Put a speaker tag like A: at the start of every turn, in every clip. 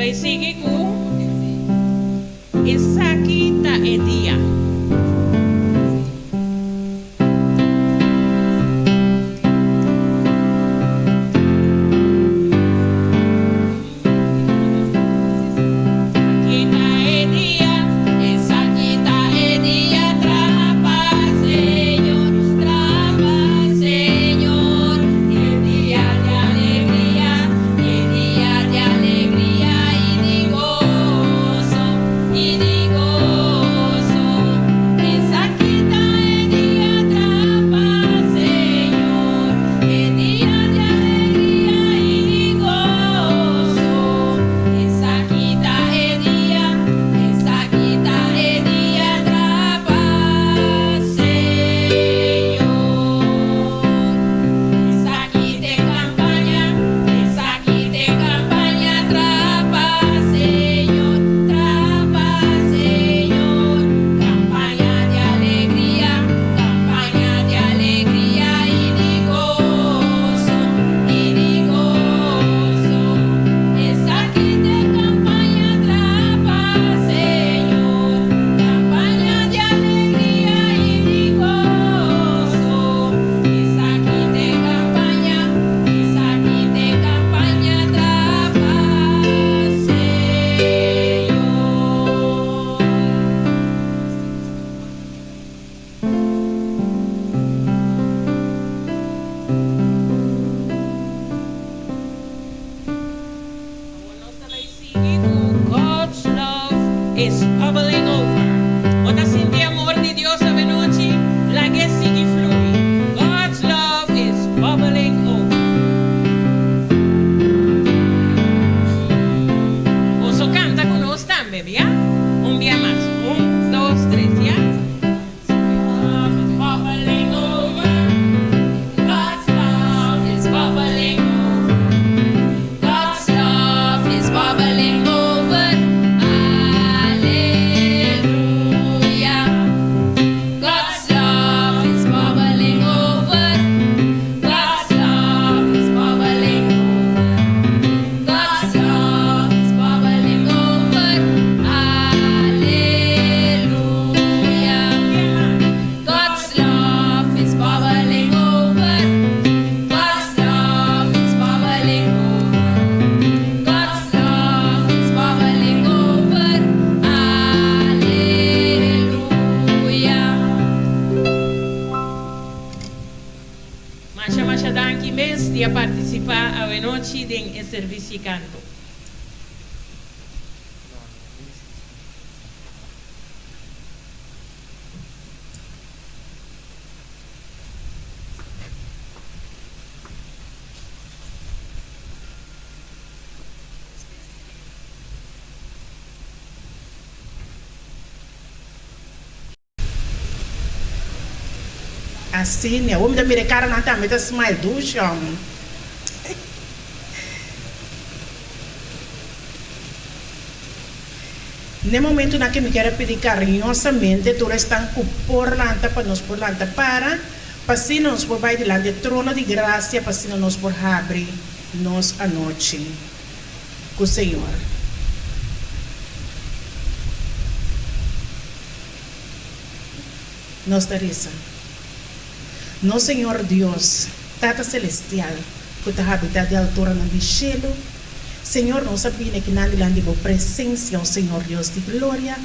A: vai seguir com Isakita Edia. Is bubbling over. Ota sinti amor de Dios ave noche, la que sigue fluir. God's love is bubbling over. Oso canta con nosotros también, ¿ya? Un día más. 1, 2, 3, ¿ya? Bubbling over. God's love is bubbling over. God's love is bubbling over. Masha danki mes dia participar a noite em serviço canto.
B: Assim, né? O homem da minha cara não está metendo smile do chão. No momento na que me quero pedir carinhosamente, todos estão por lanta para nós por lanta para se nós por vai delante do trono de graça, para se nós por abrir nós a noite com o Senhor. Nós Teresa. Nosso Senhor Deus, Tata Celestial, que está habitado de altura no cielo, Senhor, nós sabemos que nada de boa presença, o Senhor Deus de glória,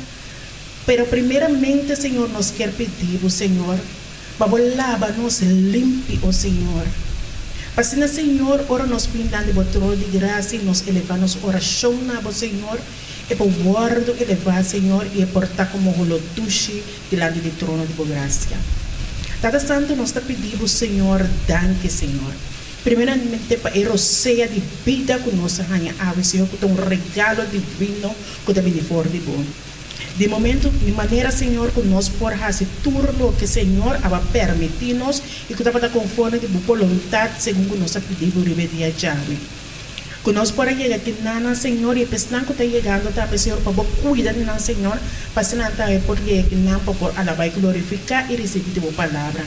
B: pero primeiramente, Senhor, nós quer pedir, o Senhor, para lavar-nos limpe, o Senhor. Para que, Senhor, ora nós pindando de trono de graça e nós elevamos oração na Senhor, e para guardo elevar, Senhor, e portar como o duche diante do trono de graça. Tata Santo, nós te pedimos, Senhor, danke, Senhor. Primeiramente, para a roceia de vida que nós ganhamos, Senhor, que é um regalo divino que está vindo fora de bom. De momento, de maneira, Senhor, que nós podemos fazer tudo que, Senhor, vai permitir-nos e que está conforme de boa vontade, segundo que nós pedimos, revelia chave. Que nós podemos chegar aqui, Nana, Senhor, e pensando que está chegando, Senhor, para cuidar de nós, Senhor, para se não está porque não para alabar e glorificar e receber a tua palavra.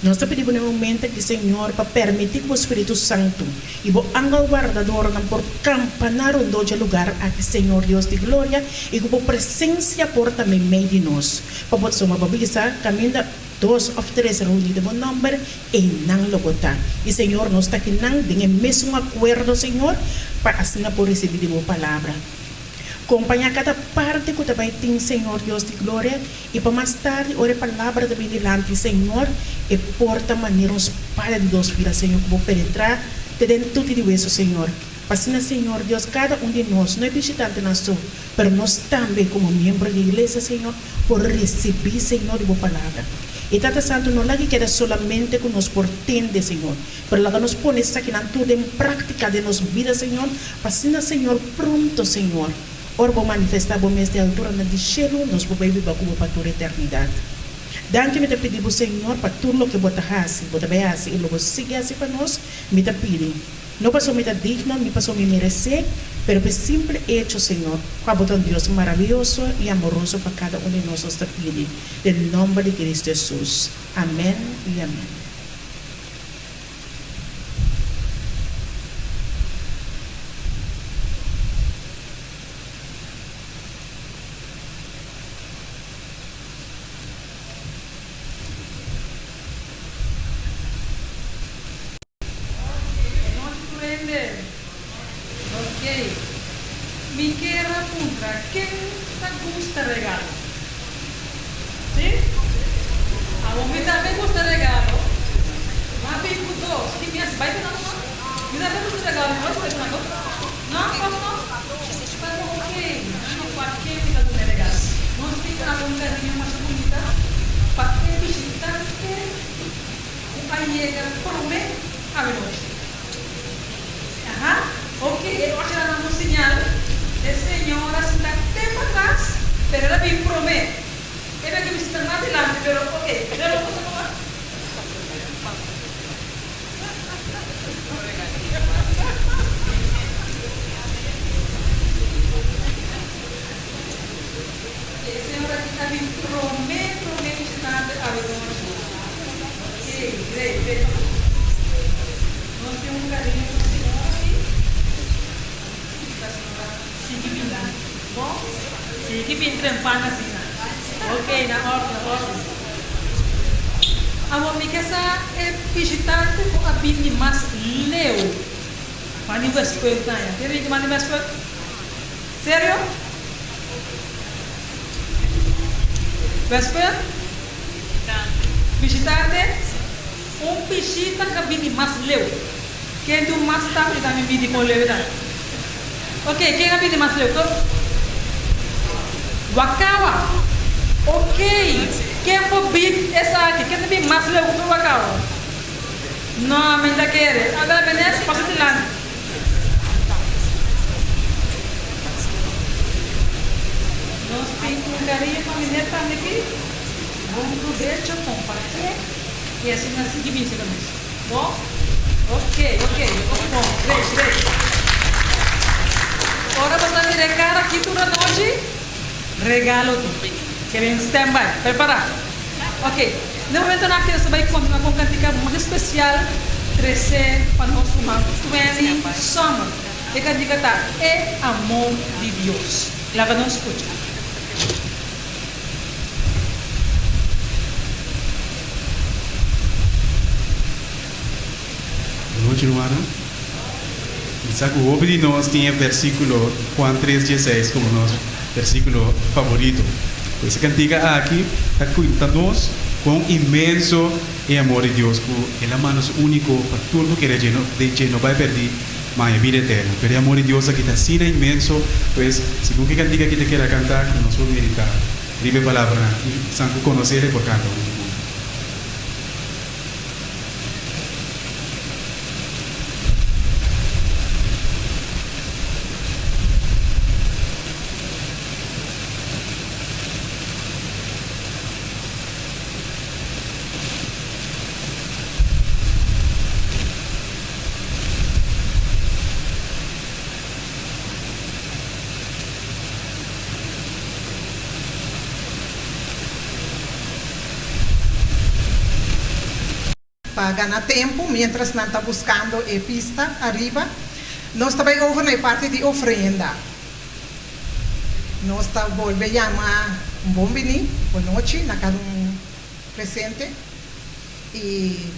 B: Nós te pedimos no momento que, Senhor, para permitir que o Espírito Santo e o ángel guardador não por campanar em todo lugar aqui, Senhor Deus de glória, e que a presença por também meio de nós. Para poder somar babisa, caminha 2 ou 3 reunidos no nome e não logota. E, Senhor, nós está aqui não tem o mesmo acordo, Senhor, para assim por receber a palavra. Acompanha cada parte que também tem, Senhor Deus de glória, e para mais tarde, ore a palavra também delante, Senhor, e porta maneiras para de Deus vir, Senhor, que vou penetrar de dentro de isso, Senhor. Assim, Senhor Deus, cada de nós, não é visitante nosso, mas nós também, como membro da igreja, Senhor, por receber, Senhor, a palavra. E Tata Santo, não lá que queda solamente que nos portende, Senhor, mas lá que nos põe essa que tudo em prática de nossa vida, Senhor, assim, Senhor, pronto, Senhor. Ora, vou manifestar o mês de altura na de cielo, nós vamos viver para toda a eternidade. Danke me te pedir, Senhor, para tudo o que você faz, você vai fazer, e logo siga assim para nós, me te pedir. Não passou me te digno, não passou me merecer, pero por simple hecho, Senhor, com a Deus maravilhoso e amoroso para cada de nós te pedir. Em nome de Cristo Jesus. Amém e amém.
A: ¿Quién te gusta regalo? ¿Sí? A mí también me gusta regalo. Más bien dos. ¿Qué me hace? ¿Baita no? ¿Me da me gusta regalo? ¿No es una cosa? ¿No? ¿Cómo? Pero ok. No cualquier me da un regalo. No estoy con una cariño más bonita. Para que visitante va a llegar por mí a ver hoy. Ajá. Ok. Hoy le damos señal. El Señor está tempo atrás, pero era bien promete. Era que visitar más adelante, pero ok, ya lo puse nomás. El Señor aquí está bien promete visitar a Bedón. Ok, great. No tengo un cariño por el Señor aquí. Bom? Sige, pintrempan na sila. Okay, na ordem. Amo mi kesa é visitante com a bini mas leu. Mani vesper na ya. Kiri que mani vesper? Sério? Vesper? Visitante? Visita com a bini mas leu. Quem tu mas tá e também bini com leu tá. Okay, quem a bini mas leu? Wakawa. Ok. Quem for bit essa aqui? Quem tem mais leu que wakawa? Não, me ainda quer. Agora Veneza, passa de lá. Nós temos um carinho para menina também aqui. Vamos poder compartilhar. E assim nós seguimos também. Bom? Ok. Bom, great. Agora vamos virar cara aqui durante hoje. Regalo que vem stand-by, preparado. Ok, no momento na que você vai continuar com cantiga muito especial, 13 para nós uma 20 summer. E cantiga tá é amor de Deus. Lá vamos escutar.
C: Vamos continuar, né? Sabe, o obra de nós tem o versículo Juan 3:16 como nosso versículo favorito. Essa cantiga aqui está cuidando-nos com imenso amor de Deus, que Ele é o único para tudo que Ele não vai perder, mas a vida eterna. Pero o amor de Deus aqui está assim imenso, pues, se você cantiga que te quer cantar, nós vamos meditar, vive a palavra e santo conhecer por cada um.
D: para ganar tempo, mientras não está buscando a pista arriba. Nós também over na parte de ofrenda. Nós volvemos a chamar um bom venir, boa noite, na cada presente. E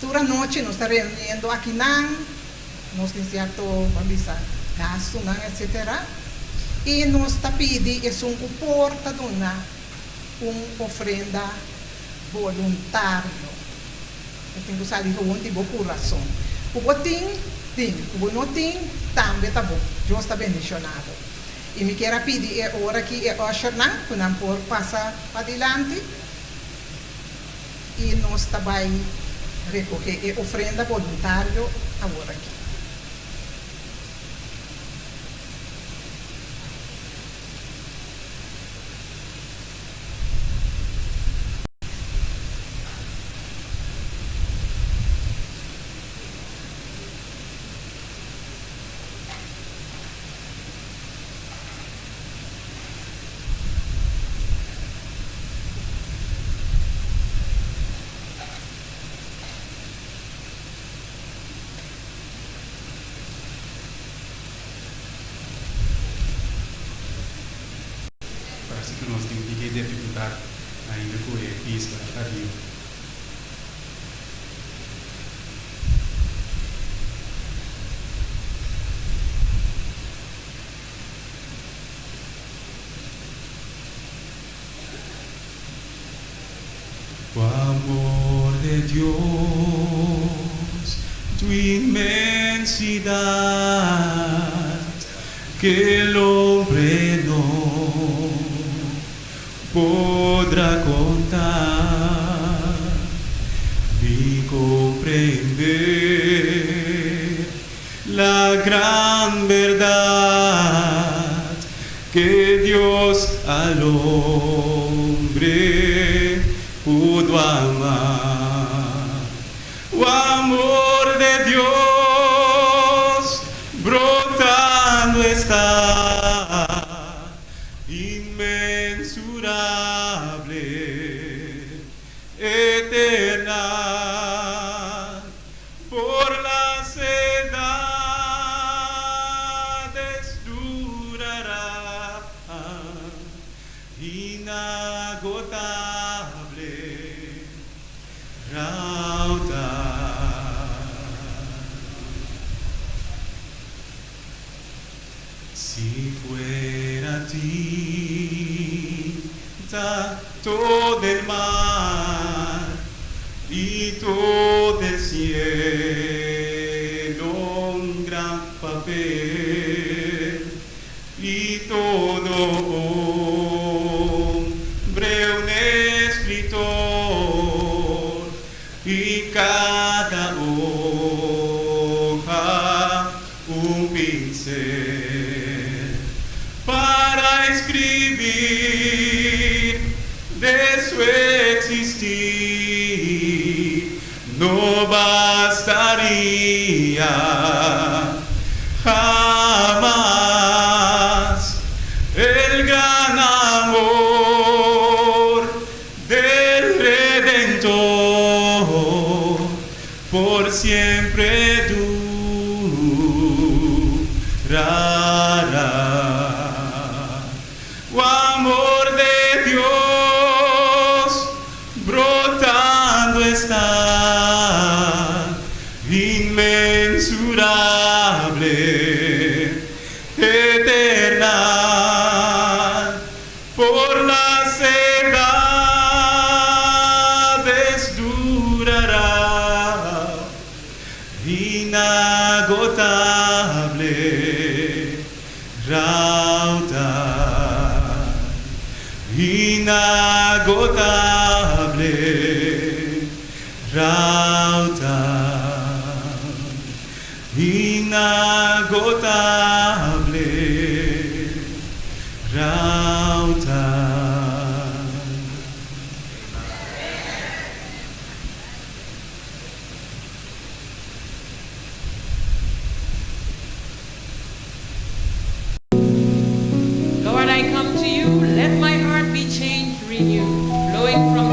D: toda noite nós estamos reunindo aqui, nós temos certo, vamos dizer, gasto, etc. E nós estamos pedindo porta donar uma ofrenda voluntária. Eu tenho que sair onde vou coração. O botim, o não tem, também está bom. Deus está bendicionado. E me quero pedir agora que é usher que não pode passar para adiante. E nós também recolher a ofrenda voluntária agora aqui.
C: Parece que nós temos que dificuldade ainda com a pista arriba. O amor de Dios, tu inmensidad, que el hombre no podrá contar ni comprender la gran verdad que Dios al hombre pudo amar. O amor de Dios brotando está, inmensurable, eterna, por las edades durará, inagotable, raudal. Si fuera tinta todo el mar y todo el cielo un gran papel y todo hombre un escritor y cada hoja un pincel para escribir de su existir no bastaría jamás el gran amor del Redentor por siempre durará. O amor de Dios brotando está, inmensurable, eterna, por las edades durará, inagotable, raudal, inagotable, raudal, inagotable, raudal.
A: Lord, I come to you. Let my heart be changed, renewed, flowing from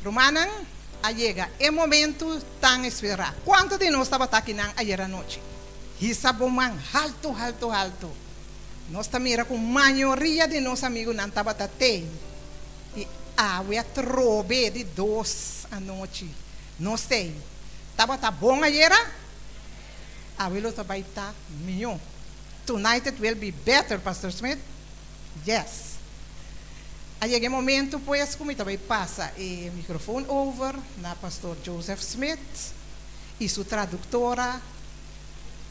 D: Romanan, llega el momento tan esperado. ¿Cuántos de nosotros estaba aquí ayer anoche? Hisaboman, alto, alto, alto. Nós mira com maioria de nossos amigos não estava até. E eu trove de 2 à noite. Não sei. Estava bom ayer? Will também está melhor. Tonight it will be better, Pastor Smith. Yes. Aí chega o momento, pois, como também passa o microfone over na Pastor Joseph Smith e sua tradutora,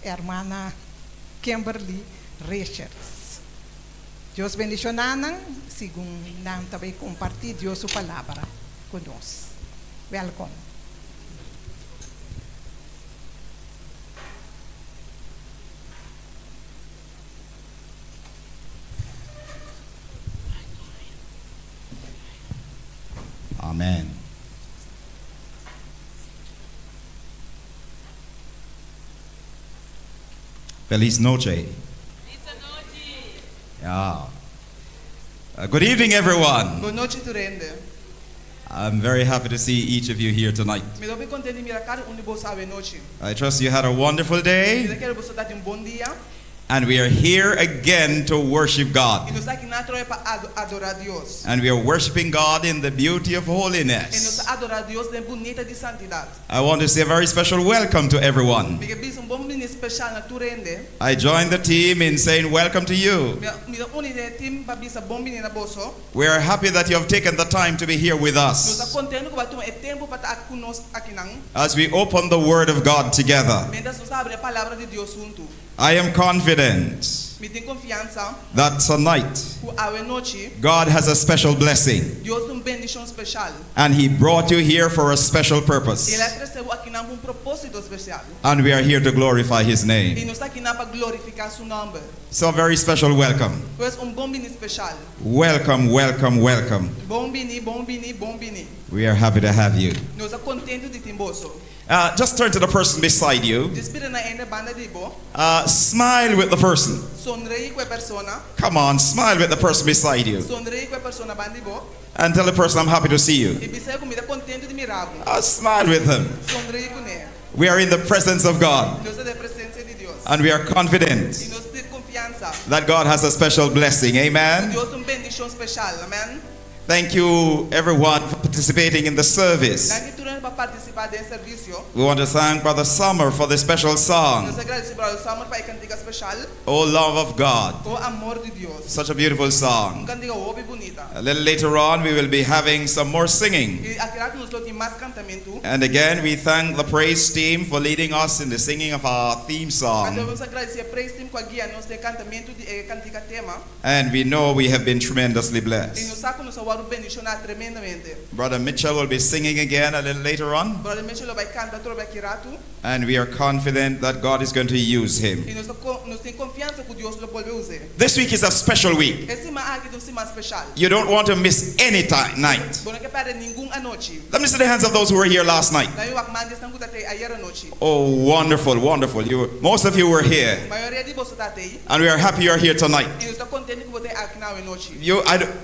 D: a irmã Kimberly Richards. Deus bendicionanan, segundo nós também compartilhar Deus sua palavra conosco. Welcome.
E: Amen. Feliz noche. Yeah. Good evening, everyone.
F: Boa noite, Turende.
E: I'm very happy to see each of you here tonight.
F: Me dou bem contente de mirar cada de vocês à noite.
E: I trust you had a wonderful
F: Eu
E: day,
F: quero você dar bom dia.
E: and we are here again to worship
F: E
E: God.
F: nós aqui na troia para adorar Deus.
E: And we are worshiping God in the beauty of
F: E nós
E: holiness.
F: adorar Deus de bonita de santidade.
E: I want to say a very special welcome to everyone.
F: Porque bis bom menino especial na Turende.
E: I joined the team in saying welcome to you.
F: Me dá unidade team para bis bom menino bosso.
E: We are happy that you have taken the time to be here with
F: Nós está
E: us
F: contente que vai tomar tempo para estar conosco aqui não.
E: as we open the Word of God together.
F: Mendas nós abre a palavra de Deus junto.
E: I am confident
F: Me tem confiança
E: that tonight
F: que a noite
E: God has a special blessing,
F: Deus tem bendição especial.
E: and He brought you here for a special purpose.
F: Ele recebeu aqui não propósito especial.
E: And we are here to glorify His
F: E
E: name.
F: nós está aqui para glorificar seu nome.
E: So, a very special welcome.
F: Pois bom menino especial.
E: Welcome, welcome, welcome.
F: Bom bini, bom bini, bom bini.
E: We are happy to have you.
F: Nós estamos contentes de ter bolso.
E: Just turn to the person beside you.
F: Despira na enda banda de bo.
E: Smile with the person.
F: Sonrei com a persona.
E: Come on, smile with the person beside you.
F: Sonrei com a persona banda de bo.
E: And tell the person, I'm happy to see you.
F: E bisa comida contente de mirar.
E: Smile with them.
F: Sonrei com ele.
E: We are in the presence of God,
F: Nós estamos na presença de Deus.
E: and we are confident
F: E nós temos confiança.
E: that God has a special blessing. Amen.
F: Deus tem bendição especial. Amém.
E: Thank you, everyone, for participating in the service.
F: Daqui turno para participar desse serviço.
E: We want to thank Brother Summer for the special
F: Nós
E: song,
F: agradecemos para o Samuel para a cantiga especial.
E: Oh Love of God.
F: O amor de Deus.
E: Such a beautiful song.
F: Cantiga óbvia e bonita.
E: A little later on, we will be having some more singing.
F: E aqui nós temos mais cantamento.
E: And again, we thank the praise team for leading us in the singing of our theme
F: Mas
E: song.
F: vamos agradecer a praise team com a guia nós de cantamento de cantiga tema.
E: And we know we have been tremendously
F: E
E: blessed.
F: nós sabemos que nós vamos bendicionar tremendamente.
E: Brother Mitchell will be singing again a little later on.
F: Brother Mitchell vai cantar todo aqui rato.
E: And we are confident that God is going to use him.
F: E nós temos confiança que Deus pode usar.
E: This week is a special week.
F: Esse semana aqui tem semana especial.
E: You don't want to miss any night.
F: Bom, não quer perder nenhum a noite.
E: Let me see the hands of those who were here last night.
F: Daí o Akmandes não cuida até ayer a noite.
E: Oh, wonderful, wonderful. Most of you were here.
F: A maioria de vocês está aí.
E: And we are happy you're here tonight.
F: E nós estamos contentes que você aqui na noite.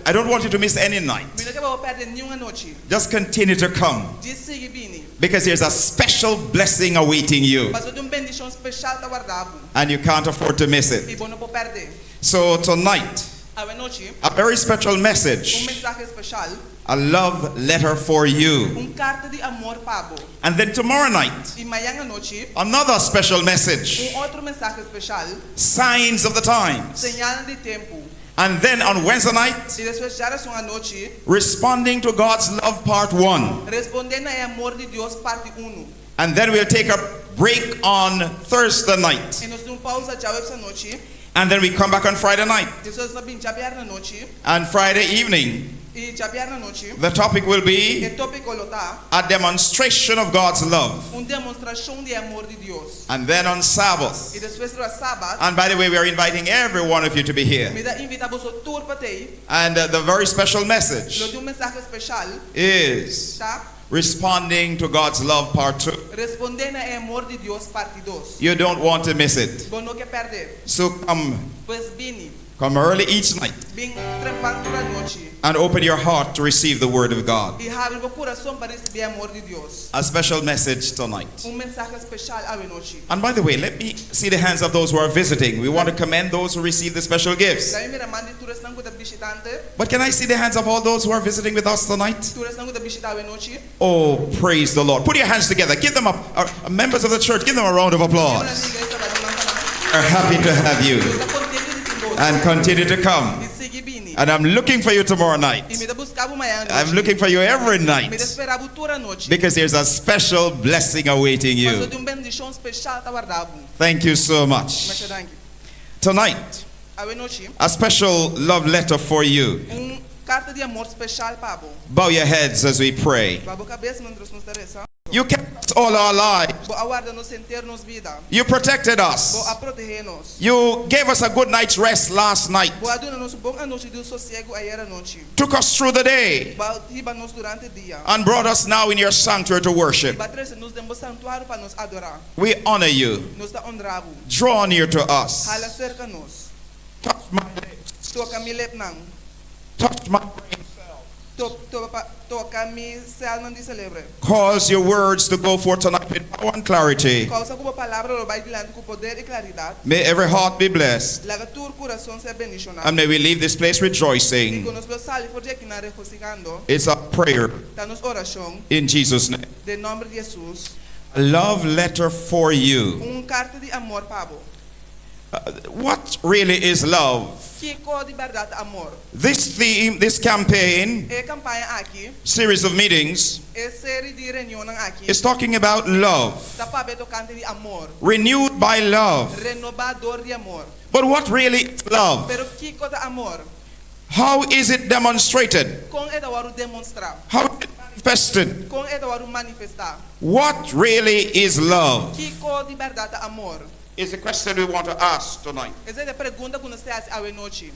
E: I don't want you to miss any night.
F: Mas não quer perder nenhum a noite.
E: Just continue to come,
F: Diz siga bini.
E: because there's a special blessing awaiting you.
F: Mas eu tenho bendição especial tá guardado.
E: And you can't afford to miss it.
F: E bom não pode perder.
E: So tonight,
F: A noite,
E: a very special message,
F: mensagem especial,
E: a love letter for you.
F: carta de amor pabo.
E: And then tomorrow night,
F: E amanhã à noite,
E: another special message,
F: outro mensagem especial,
E: signs of the times.
F: señal de tempo.
E: And then on Wednesday night,
F: E depois geração à noite,
E: responding to God's love part 1.
F: respondendo ao amor de Deus parte 1.
E: And then we'll take a break on Thursday night.
F: E nós temos pausa já essa noite.
E: And then we come back on Friday night.
F: Depois nós vamos jabiar na noite.
E: And Friday evening,
F: E jabiar na noite.
E: the topic will be
F: E tópico lotar,
E: a demonstration of God's love.
F: demonstração de amor de Deus.
E: And then on Sabbath,
F: E depois do sábado,
E: and by the way, we are inviting every one of you to be here.
F: me dá invitar você tour para ter.
E: And the very special
F: Eu
E: message
F: tenho mensagem especial,
E: is
F: tá?
E: responding to God's love part 2.
F: Respondendo ao amor de Deus parte 2.
E: You don't want to miss it.
F: Bom não quer perder.
E: So come
F: Pois bini,
E: Come early each night
F: Bem trempando toda noite.
E: and open your heart to receive the word of God.
F: E abre o coração para receber amor de Deus.
E: A special message tonight.
F: Mensagem especial à noite.
E: And by the way, let me see the hands of those who are visiting. We want to commend those who receive the special gifts.
F: Daí mira mande todas não guta visitante.
E: But can I see the hands of all those who are visiting with us tonight?
F: Todas não guta visitar à noite.
E: Oh, praise the Lord. Put your hands together. Give them members of the church, give them a round of applause. We're happy to have you and continue to come. And I'm looking for you tomorrow night. I'm looking for you every night because there's a special blessing awaiting you. Thank you so much. Tonight, a special love letter for you.
F: Carta de amor especial, Pablo.
E: Bow your heads as we pray.
F: Babo cabeça mandros nos teresa.
E: You kept us all our lives.
F: Bo aguarda nos enternos vida.
E: You protected
F: Bo
E: us.
F: a proteger-nos.
E: You gave us a good night's rest last night.
F: Bo aduna nos bom a noite do sossego ayer a noite.
E: Took us through the day
F: Bo riba nos durante o dia.
E: and brought us now in your sanctuary to worship.
F: Ba trece nos demos santuário para nos adorar.
E: We honor you.
F: Nos da honrabo.
E: Draw near to us.
F: Hala cerca nos.
E: Touch my lips.
F: Toca mi lep nang.
E: Touch my brain cells.
F: Toca mi cel não celebre.
E: Cause your words to go forth tonight with power and clarity.
F: Causa como palavra lo vai dilante com poder e claridade.
E: May every heart be blessed.
F: Laga tur coração ser bendicionado.
E: And may we leave this place
F: E
E: rejoicing.
F: con nos lo sali for aqui na regocijando.
E: It's a prayer
F: Da nos oração
E: in Jesus' name.
F: de nome de Jesus.
E: A love letter for you.
F: Carta de amor, Pablo.
E: What really is love?
F: Que de verdade amor.
E: This theme, this campaign,
F: E campanha aqui,
E: series of meetings,
F: e série de reunião aqui.
E: is talking about love,
F: Da pabe tocante de amor.
E: renewed by love.
F: Renovador de amor.
E: But what really is love?
F: Pero que de amor.
E: How is it demonstrated?
F: Com é da waru demonstrar.
E: How is it manifested?
F: Com é da waru manifestar.
E: What really is love?
F: Que de verdade amor.
E: Is the question we want to ask tonight.
F: Essa é a pergunta que nós temos a noite.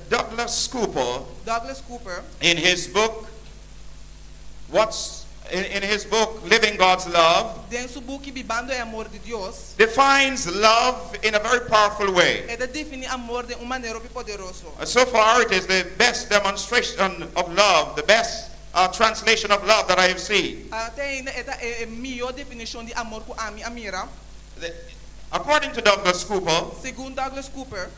E: Douglas Cooper,
F: Douglas Cooper,
E: in his book, in his book, Living God's Love,
F: em seu book Bibando é amor de Deus,
E: defines love in a very powerful way.
F: é de definir amor de maneira poderoso.
E: So far, it is the best demonstration of love, the best translation of love that I have seen.
F: Até ainda é a melhor definição de amor que a mira.
E: According to Douglas Cooper,
F: Segundo Douglas Cooper,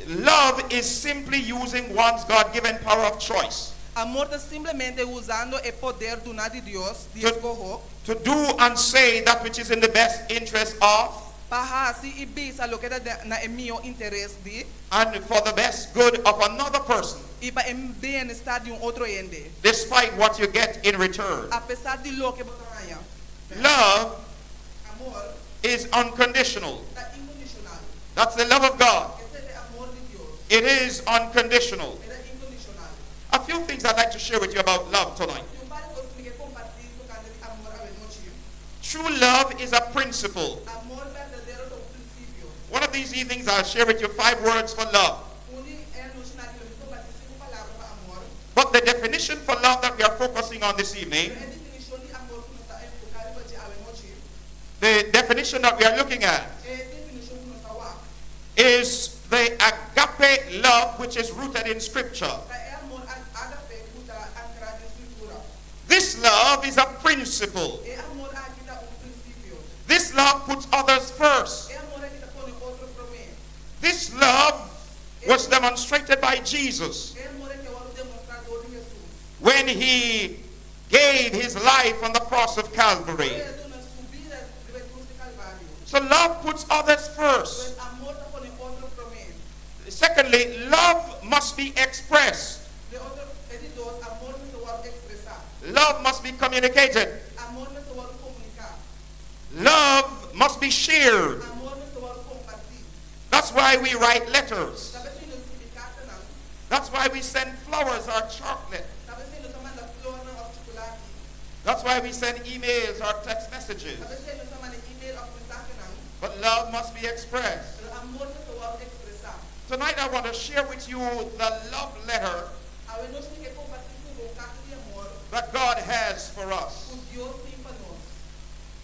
E: love is simply using one's God-given power of choice
F: amor é simplesmente usando o poder do nada de Deus, de escolher,
E: to do and say that which is in the best interest of
F: para assim e bisa lo que é na meu interesse de
E: and for the best good of another person,
F: e para o bem-estar de outro ende,
E: despite what you get in return.
F: apesar de lo que você ganha.
E: Love
F: Amor
E: is unconditional.
F: é incondicional.
E: That's the love of God.
F: Esse é o amor de Deus.
E: It is unconditional.
F: É incondicional.
E: A few things I'd like to share with you about love tonight.
F: E várias coisas que compartilhar tocante de amor a noite.
E: True love is a principle.
F: Amor verdadeiro é um princípio.
E: One of these evenings I'll share with you 5 words for love. But the definition for love that we are focusing on this evening, the definition that we are looking at, is the agape love which is rooted in Scripture. This love is a principle. This love puts others first. This love was demonstrated by Jesus when he gave his life on the cross of Calvary. So love puts others first. Secondly, love must be expressed. Love must be communicated. Love must be shared. That's why we write letters. That's why we send flowers or chocolate. That's why we send emails or text messages. But love must be expressed. Tonight I want to share with you the love letter that God has for us.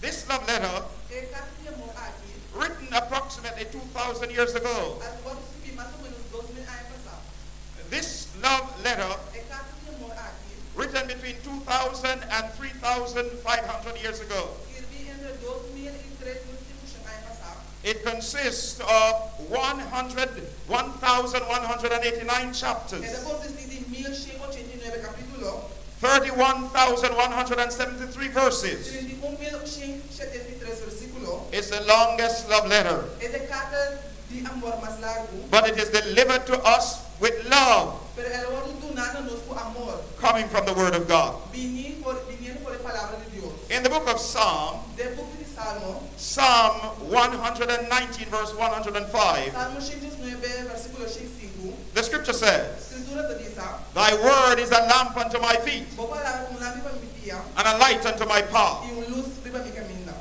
E: This love letter, written approximately 2,000 years ago, 2,000 and 3,500 years ago.
F: Irbi entre 2000 e 3.500 anos passados.
E: It consists of 1,189
F: Ela
E: chapters,
F: consiste de 1189 capítulos,
E: 31,173 verses.
F: 31.173 versículos.
E: It's the longest love letter,
F: É de carta de amor mais largo,
E: but it is delivered to us with love
F: pero ela é donada nos por amor,
E: coming from the Word of God.
F: viniendo por a palavra de Deus.
E: In the book of Psalm,
F: De book de Salmo,
E: Psalm 119, verse 105,
F: Salmo 119, versículo 5,
E: the scripture says,
F: escritura te diz,
E: Thy word is a lamp unto my feet
F: boa palavra como lâmpada para mi pia
E: and a light unto my path.
F: e luz para mi caminho.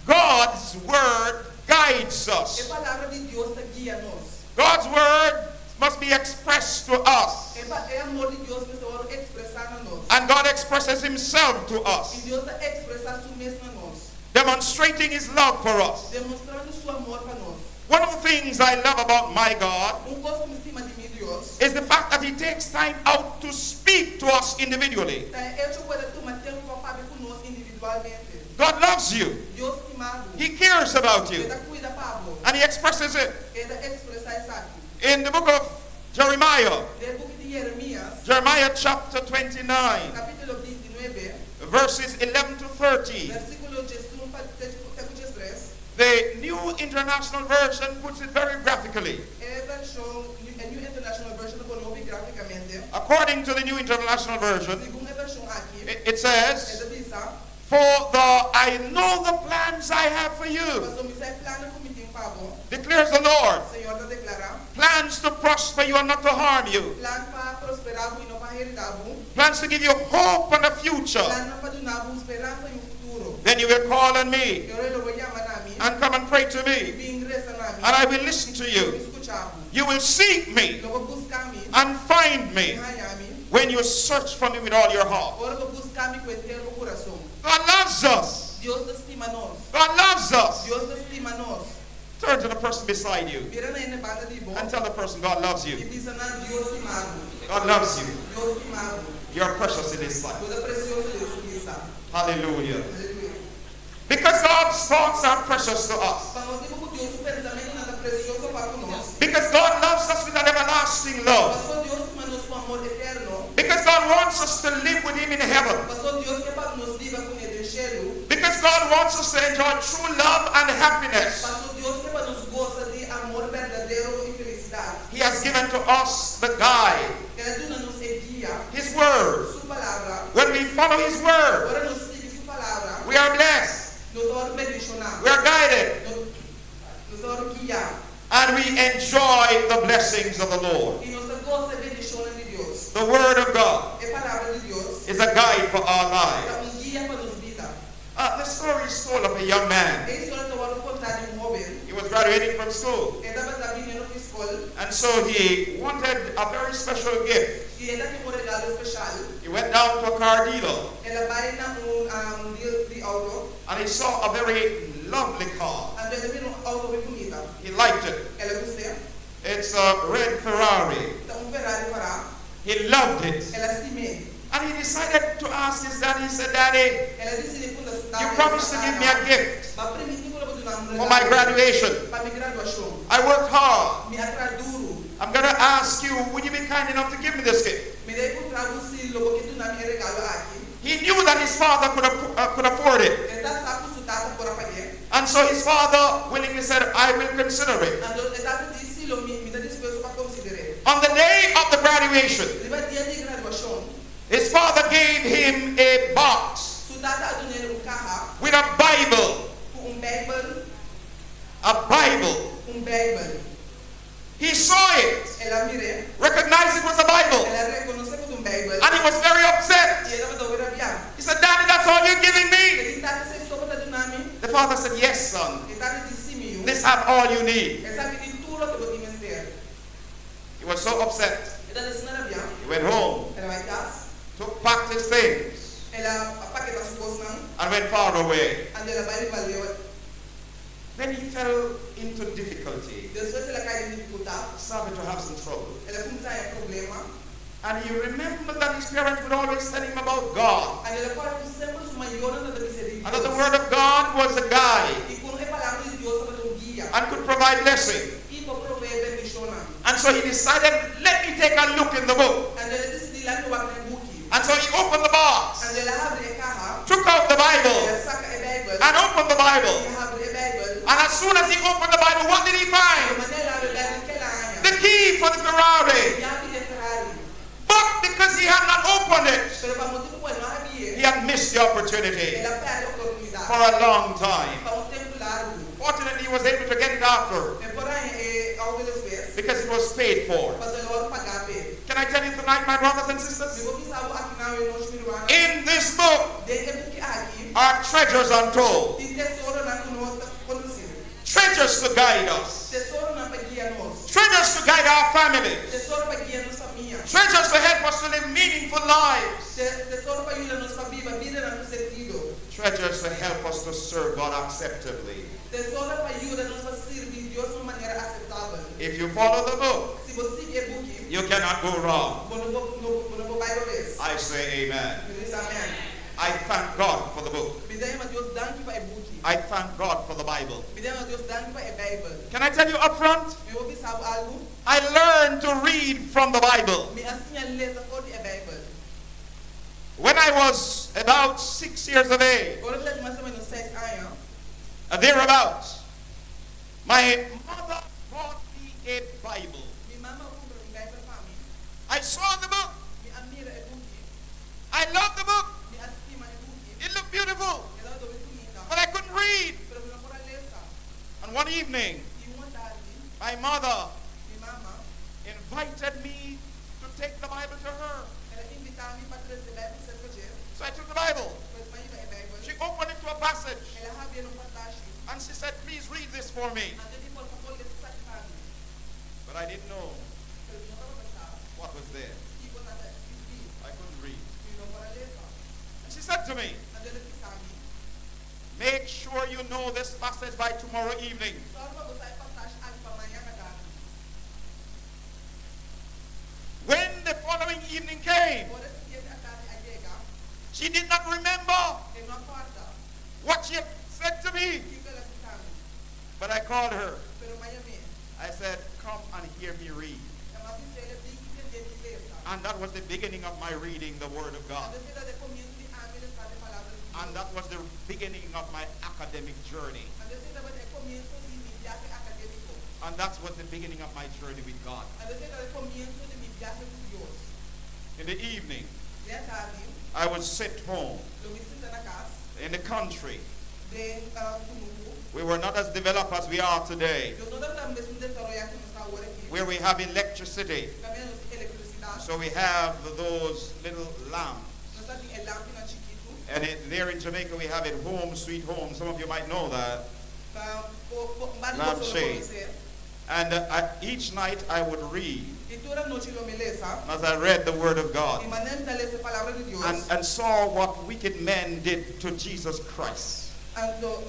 E: God's word guides
F: É
E: us.
F: palavra de Deus que guia nos.
E: God's word must be expressed to us.
F: É amor de Deus que está expressar a nós.
E: And God expresses himself to
F: E
E: us,
F: Deus está expressar su mesmo a nós,
E: demonstrating his love for us.
F: demonstrando su amor para nós.
E: One of the things I love about my God
F: Coisa que me estima de mim, Deus,
E: is the fact that he takes time out to speak to us individually.
F: tá hecho para tomar tempo para falar conosco individualmente.
E: God loves you.
F: Deus te ama.
E: He cares about you.
F: Ele cuida Pablo.
E: And he expresses it
F: Ele expressa isso aqui.
E: in the book of Jeremiah,
F: De book de Jeremias,
E: Jeremiah chapter 29,
F: capítulo 29,
E: verses 11 to 30.
F: versículo 18 para 13.
E: The New International Version puts it very graphically.
F: É versão, a New International Version coloca graficamente.
E: According to the New International Version,
F: Segundo a versão aqui,
E: it says,
F: ele diz,
E: I know the plans I have for you,
F: mas o meu plano que me tem Pablo,
E: declares the Lord.
F: Senhor te declara,
E: Plans to prosper you and not to harm you.
F: plano para prosperar e não para herdar,
E: Plans to give you hope and a future.
F: plano para dar esperança e futuro.
E: Then you will call on me
F: Eu lo vou chamar a mim,
E: and come and pray to me,
F: e ingressa na mim,
E: and I will listen to you.
F: escuchar.
E: You will seek me
F: Eu vou buscar mim,
E: and find me
F: mim,
E: when you search for me with all your heart.
F: agora vou buscar mim com inteiro o coração.
E: God loves us.
F: Deus te estima nós.
E: God loves us.
F: Deus te estima nós.
E: Turn to the person beside you
F: Vira na ene banda de bom
E: and tell the person God loves
F: e
E: you.
F: diz na Deus te amado.
E: God loves you.
F: Deus te amado.
E: You're precious in His sight.
F: Coisa preciosa de Deus está.
E: Hallelujah.
F: Aleluia.
E: Because God's thoughts are precious to us.
F: Para nós temos que Deus o pensamento nada precioso para nós.
E: Because God loves us with an everlasting love.
F: Passou Deus que nos com amor eterno.
E: Because God wants us to live with Him in heaven.
F: Passou Deus que para nos viva com ele em cielo.
E: Because God wants us to enjoy true love and happiness.
F: Passou Deus que para nos goza de amor verdadeiro e felicidade.
E: He has given to us the guide,
F: Ele nos guia,
E: His Word.
F: sua palavra.
E: When we follow His Word,
F: Agora nos siga sua palavra.
E: we are blessed,
F: Nos dá bendicionar.
E: we are guided,
F: Nos dá guiar.
E: and we enjoy the blessings of the Lord.
F: E nos goza bendição de Deus.
E: The Word of God
F: É palavra de Deus.
E: is a guide for our lives.
F: É guia para nos vida.
E: The story is told of a young man.
F: É história que eu vou contar de jovem.
E: He was graduating from school,
F: Ele estava vindo para a escola
E: and so he wanted a very special gift.
F: e ele tem regalo especial.
E: He went down to a car dealer,
F: Ele vai na deal de auto.
E: and he saw a very lovely car.
F: Ele viu auto bem bonita.
E: He liked it.
F: Ele gostou.
E: It's a red Ferrari.
F: Então Ferrari para.
E: He loved it.
F: Ela estimou.
E: And he decided to ask his daddy. He said, Daddy,
F: Ela disse
E: you promised to give me a gift
F: Mas permitiu que eu vou dar
E: for my graduation.
F: para minha graduação.
E: I worked hard.
F: Me atrás duro.
E: I'm going to ask you, would you be kind enough to give me this gift?
F: Me dei por trás do silo que tu não me regalo aqui.
E: He knew that his father could afford it.
F: Ele está saco sutado por pagar.
E: And so his father willingly said, I will consider it.
F: Então ele está de silo me dá disposto para considerar.
E: On the day of the graduation,
F: Ele vai dia de graduação.
E: his father gave him a box
F: Sutado a dinheiro carro
E: with a Bible.
F: com Bible. Bible.
E: He saw it,
F: Ela mire.
E: recognized it was a Bible,
F: Ela reconhece como Bible.
E: and he was very upset.
F: E ela vai dar rabiar.
E: He said, Daddy, that's all you're giving me?
F: Ele está de ser sopa da dinâmica.
E: The father said, Yes, son.
F: Ele está de cima.
E: This have all you need.
F: Ele sabe de tudo que eu tenho ser.
E: He was so upset.
F: Ele está de rabiar.
E: He went home,
F: Ela vai casa.
E: packed his things,
F: Ela apaga as coisas
E: and went far away.
F: e ela vai valeu.
E: Then he fell into difficulty,
F: Depois ela cai em dificuldade.
E: started to have some trouble.
F: Ela começa a ter problema.
E: And he remembered that his parents would always tell him about God.
F: And ele fala que sempre sua maior na
E: And that the word of God was a guide
F: E com a palavra de Deus para um guia.
E: and could provide blessing.
F: E para prover bendição.
E: And so he decided, let me take a look in the book.
F: And ele decidiu lá no buki.
E: And so he opened the box,
F: And ele abre a caja.
E: took out the Bible,
F: Ele saca a Bíblia.
E: and opened the Bible.
F: E abre a Bíblia.
E: And as soon as he opened the Bible, what did he
F: De
E: find?
F: maneira a Bíblia que ela
E: The key for the Ferrari.
F: E abre a Ferrari.
E: But because he had not opened it,
F: Pero para motivo por não
E: he
F: abrir.
E: had missed the opportunity
F: Ela perde a oportunidade.
E: for a long time.
F: Para tempo largo.
E: Fortunately, he was able to get it after
F: E porém, algumas vezes,
E: because it was paid for.
F: mas ele vai pagar bem.
E: Can I tell you tonight, my brothers and
F: Me
E: sisters?
F: vou pensar aqui na nós miruana.
E: In this book
F: Dentro do que aqui,
E: are treasures untold,
F: tem tesouro na conosco conhecido.
E: treasures to guide us,
F: Tesouro na para guiar nós.
E: treasures to guide our families,
F: Tesouro para guiar nossa família.
E: treasures to help us to live meaningful lives,
F: Tesouro para ajudar nossa vida, vida no sentido.
E: treasures to help us to serve God acceptably.
F: Tesouro para ajudar nos a servir Deus de uma maneira aceitável.
E: If you follow the book,
F: Se você seguir o book,
E: you cannot go wrong.
F: não vai vez.
E: I say amen.
F: Me diz amém.
E: I thank God for the book.
F: Me dê uma Deus danke para o book.
E: I thank God for the Bible.
F: Me dê uma Deus danke para a Bíblia.
E: Can I tell you up front?
F: Me vou pensar algo.
E: I learned to read from the Bible.
F: Me ensina a ler a Bíblia.
E: When I was about 6 years of age,
F: Quando eu tinha mais ou menos 6 anos,
E: thereabouts, my mother bought me a Bible.
F: minha mamãe comprou Bíblia para mim.
E: I saw the book.
F: Me admira o book.
E: I loved the book.
F: Me estima o book.
E: It looked beautiful,
F: Ela é muito bonita.
E: but I couldn't read.
F: Pero não por ler.
E: And one evening,
F: E uma tarde,
E: my mother
F: minha mamãe,
E: invited me to take the Bible to her.
F: ela invitava-me para trazer a Bíblia para você.
E: So I took the Bible.
F: Pois mãe da
E: She
F: Bíblia.
E: opened it to a passage,
F: Ela havia no passagem.
E: and she said, please read this for me.
F: Até de por favor, esse sacrifício.
E: But I didn't know
F: Pero não estava pensando.
E: what was there.
F: E por nada, escrevi.
E: I couldn't read.
F: E não para ler.
E: And she said to me,
F: Até ela disse a mim,
E: make sure you know this passage by tomorrow evening.
F: só para você passagem ali para amanhã na tarde.
E: When the following evening came,
F: Por esse dia da tarde, a chega,
E: she did not remember
F: ele não acorda.
E: what she had said to
F: O
E: me.
F: que ela disse a mim?
E: But I called her.
F: Pero amanhã vem.
E: I said, come and hear me read.
F: Ela disse, ele tem que entender de ler.
E: And that was the beginning of my reading the Word of God.
F: Até ela de começo de abrir a palavra de Deus.
E: And that was the beginning of my academic journey.
F: Até ela de começo de viagem acadêmico.
E: And that was the beginning of my journey with God.
F: Até ela de começo de viagem com Deus.
E: In the evening,
F: E à tarde,
E: I would sit home
F: eu me sinto na casa
E: in the country.
F: de Tumuco.
E: We were not as developed as we are today,
F: Eu não estava mesmo desarrollado como está agora aqui.
E: where we have electricity.
F: Também nós temos eletricidade.
E: So we have those little lamps.
F: Nós temos lâmpada chiquito.
E: And there in Jamaica, we have it home, sweet home. Some of you might know that. Lampshade. And each night I would read
F: E toda noite eu me lesa.
E: as I read the Word of
F: E
E: God
F: manem da lesa a palavra de Deus.
E: and saw what wicked men did to Jesus Christ.
F: Ando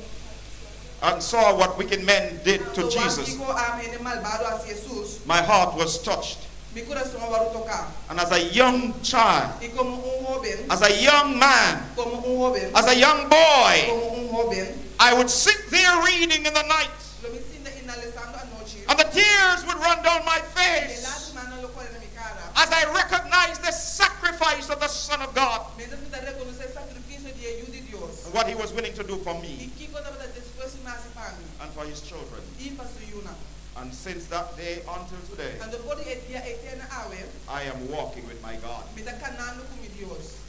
E: And saw what wicked men did to Jesus.
F: Ando amene malvado a Jesus.
E: My heart was touched.
F: Mi coração agora tocar.
E: And as a young child,
F: E como jovem,
E: as a young man,
F: como jovem,
E: as a young boy,
F: como jovem,
E: I would sit there reading in the night,
F: eu me sinto inalesando a noite.
E: and the tears would run down my
F: E
E: face
F: lágrima não local na minha cara.
E: as I recognized the sacrifice of the Son of God
F: Mesmo me dar reconhecer sacrifício de ajuda de Deus.
E: and what He was willing to do for
F: E
E: me
F: que quando eu disposto nasce para mim.
E: and for His children.
F: E para Yuna.
E: And since that day until today,
F: And depois de dia eterna awe,
E: I am walking with my God,
F: me dá canando com Deus.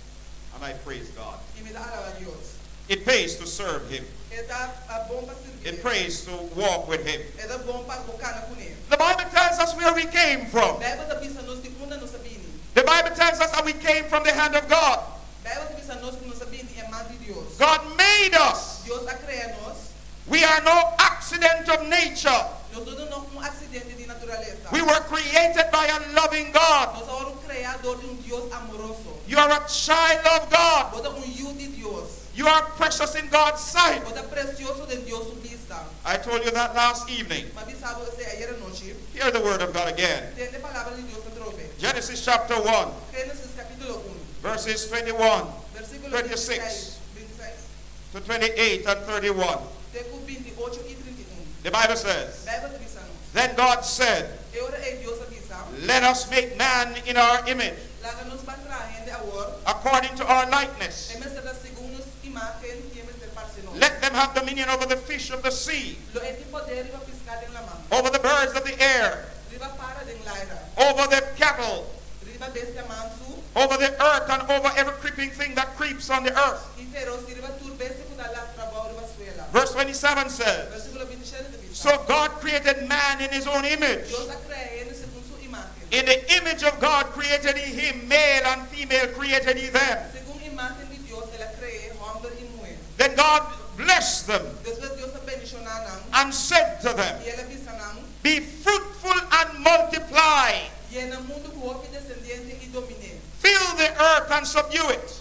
E: and I praise God.
F: E me dá alava a Deus.
E: It pays to serve Him.
F: É dá bom para servir.
E: It pays to walk with Him.
F: É dá bom para bocar com ele.
E: The Bible tells us where we came from.
F: Bíblia está pensando nós de quando nós sabíamos.
E: The Bible tells us that we came from the hand of God.
F: Bíblia está pensando nós que nós sabíamos é mão de Deus.
E: God made us.
F: Deus a criar nós.
E: We are no accident of nature.
F: Nós não acidente de natureza.
E: We were created by a loving God.
F: Nós somos criador de Deus amoroso.
E: You are a child of God.
F: Bota filho de Deus.
E: You are precious in God's sight.
F: Bota precioso de Deus vista.
E: I told you that last evening.
F: Mas sabe você ayer à noite,
E: Hear the word of God again.
F: tem a palavra de Deus para trove.
E: Genesis chapter 1,
F: Génesis capítulo 1,
E: verses 21
F: versículo
E: 26
F: 26,
E: to 28 and 31.
F: teco 28 y 31.
E: The Bible says,
F: Bijbel avisa nos.
E: then God said,
F: E ora Dios avisa,
E: let us make man in our image,
F: láganos batrahen de awor,
E: according to our likeness.
F: emes de las segundos imagen y emes de parsenos.
E: Let them have dominion over the fish of the sea,
F: Lo eti poder riba piscar en la mano,
E: over the birds of the air,
F: riba para den laira,
E: over the cattle,
F: riba bestia mansu,
E: over the earth, and over every creeping thing that creeps on the earth.
F: y feroz y riba tur bestia kuda las trabajo riba suela.
E: Verse 27 says,
F: Versículo 27 de
E: so
F: visa.
E: God created man in his own image.
F: Dios ha creado según su imagen.
E: In the image of God created he him, male and female created he them.
F: Según imagen de Dios, él ha creado hombre y mujer.
E: Then God blessed them
F: Después Dios ha bendicionado
E: and said to them,
F: y él avisa nan,
E: be fruitful and multiply,
F: llena mundo cuoco y descendiente y domine.
E: fill the earth and subdue it,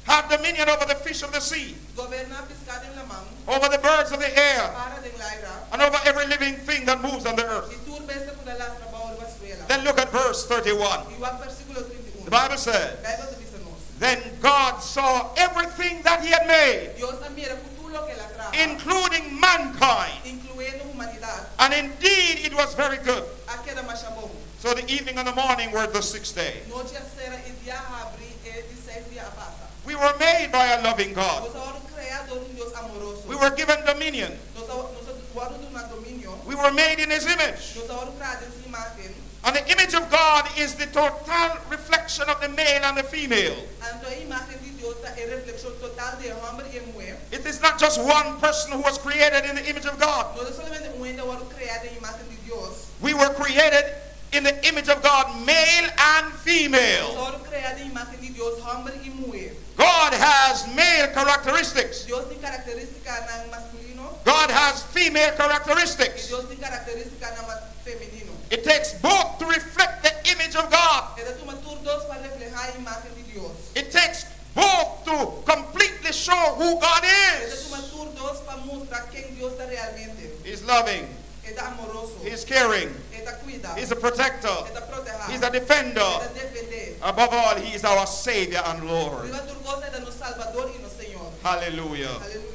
E: have dominion over the fish of the sea,
F: Goberna piscado en la mano,
E: over the birds of the air,
F: para den laira,
E: and over every living thing that moves on the earth.
F: y tur bestia kuda las trabajo riba suela.
E: Then look at verse 31.
F: Igual versículo 31.
E: The Bible says,
F: Bijbel avisa nos.
E: then God saw everything that he had made,
F: Dios mira futuro que la trajo,
E: including mankind,
F: incluyendo humanidad,
E: and indeed it was very good.
F: a queda más chabón.
E: So the evening and the morning were the sixth day.
F: Noche a cera y día a abrir y 16 días a pasa.
E: We were made by a loving God.
F: Nos ahora creado un Dios amoroso.
E: We were given dominion.
F: Nos ahora de un dominio.
E: We were made in his image.
F: Nos ahora creado en su imagen.
E: And the image of God is the total reflection of the male and the female.
F: Ante a imagen de Dios es reflexión total de hombre y mujer.
E: It is not just one person who was created in the image of God.
F: No es solamente un ente ahora creado en imagen de Dios.
E: We were created in the image of God, male and
F: Nos
E: female.
F: ahora creado en imagen de Dios, hombre y mujer.
E: God has male characteristics.
F: Dios tiene características en masculino
E: God has female
F: y
E: characteristics.
F: Dios tiene características en femenino.
E: It takes both to reflect the image of God.
F: Es de tu dos para reflejar la imagen de Dios.
E: It takes both to completely show who God
F: Es de
E: is.
F: tu dos para mostrar quién Dios está realmente.
E: He's loving.
F: Es amoroso.
E: He's caring.
F: Es cuida.
E: He's a protector.
F: Es proteger.
E: He's a defender.
F: Es defender.
E: Above all, He is our Savior and Lord.
F: Arriba tu cosa de nos Salvador y nos Señor.
E: Hallelujah.
F: Aleluya.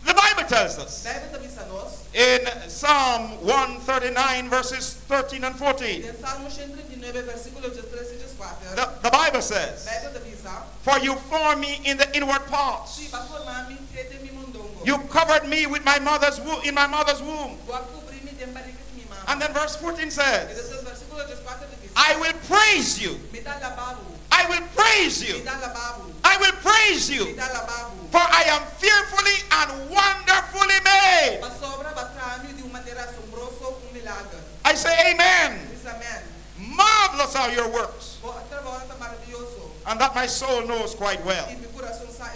E: The Bible tells us
F: Bíblia te avisa nos.
E: in Psalm 139, verses 13 and 14.
F: En Salmo 139, versículos 13 e 14.
E: The Bible says,
F: Bíblia te avisa.
E: for you formed me in the inward parts.
F: Si va formar mi fete mi mundongo.
E: You covered me with my mother's in my mother's womb.
F: Vou cobrir mi de barriga de mi mamá.
E: And then verse 14
F: E
E: says,
F: desses versículos 14 te avisa.
E: I will praise you.
F: Me dá lavabo.
E: I will praise
F: Me
E: you.
F: dá lavabo.
E: I will praise
F: Me
E: you.
F: dá lavabo.
E: For I am fearfully and wonderfully made.
F: Pa sobra batrami de uma maneira assombrosa, milagre.
E: I say amen.
F: Diz amém.
E: Marvelous are your works.
F: O trabalho está maravilhoso.
E: And that my soul knows quite well.
F: E meu coração sai.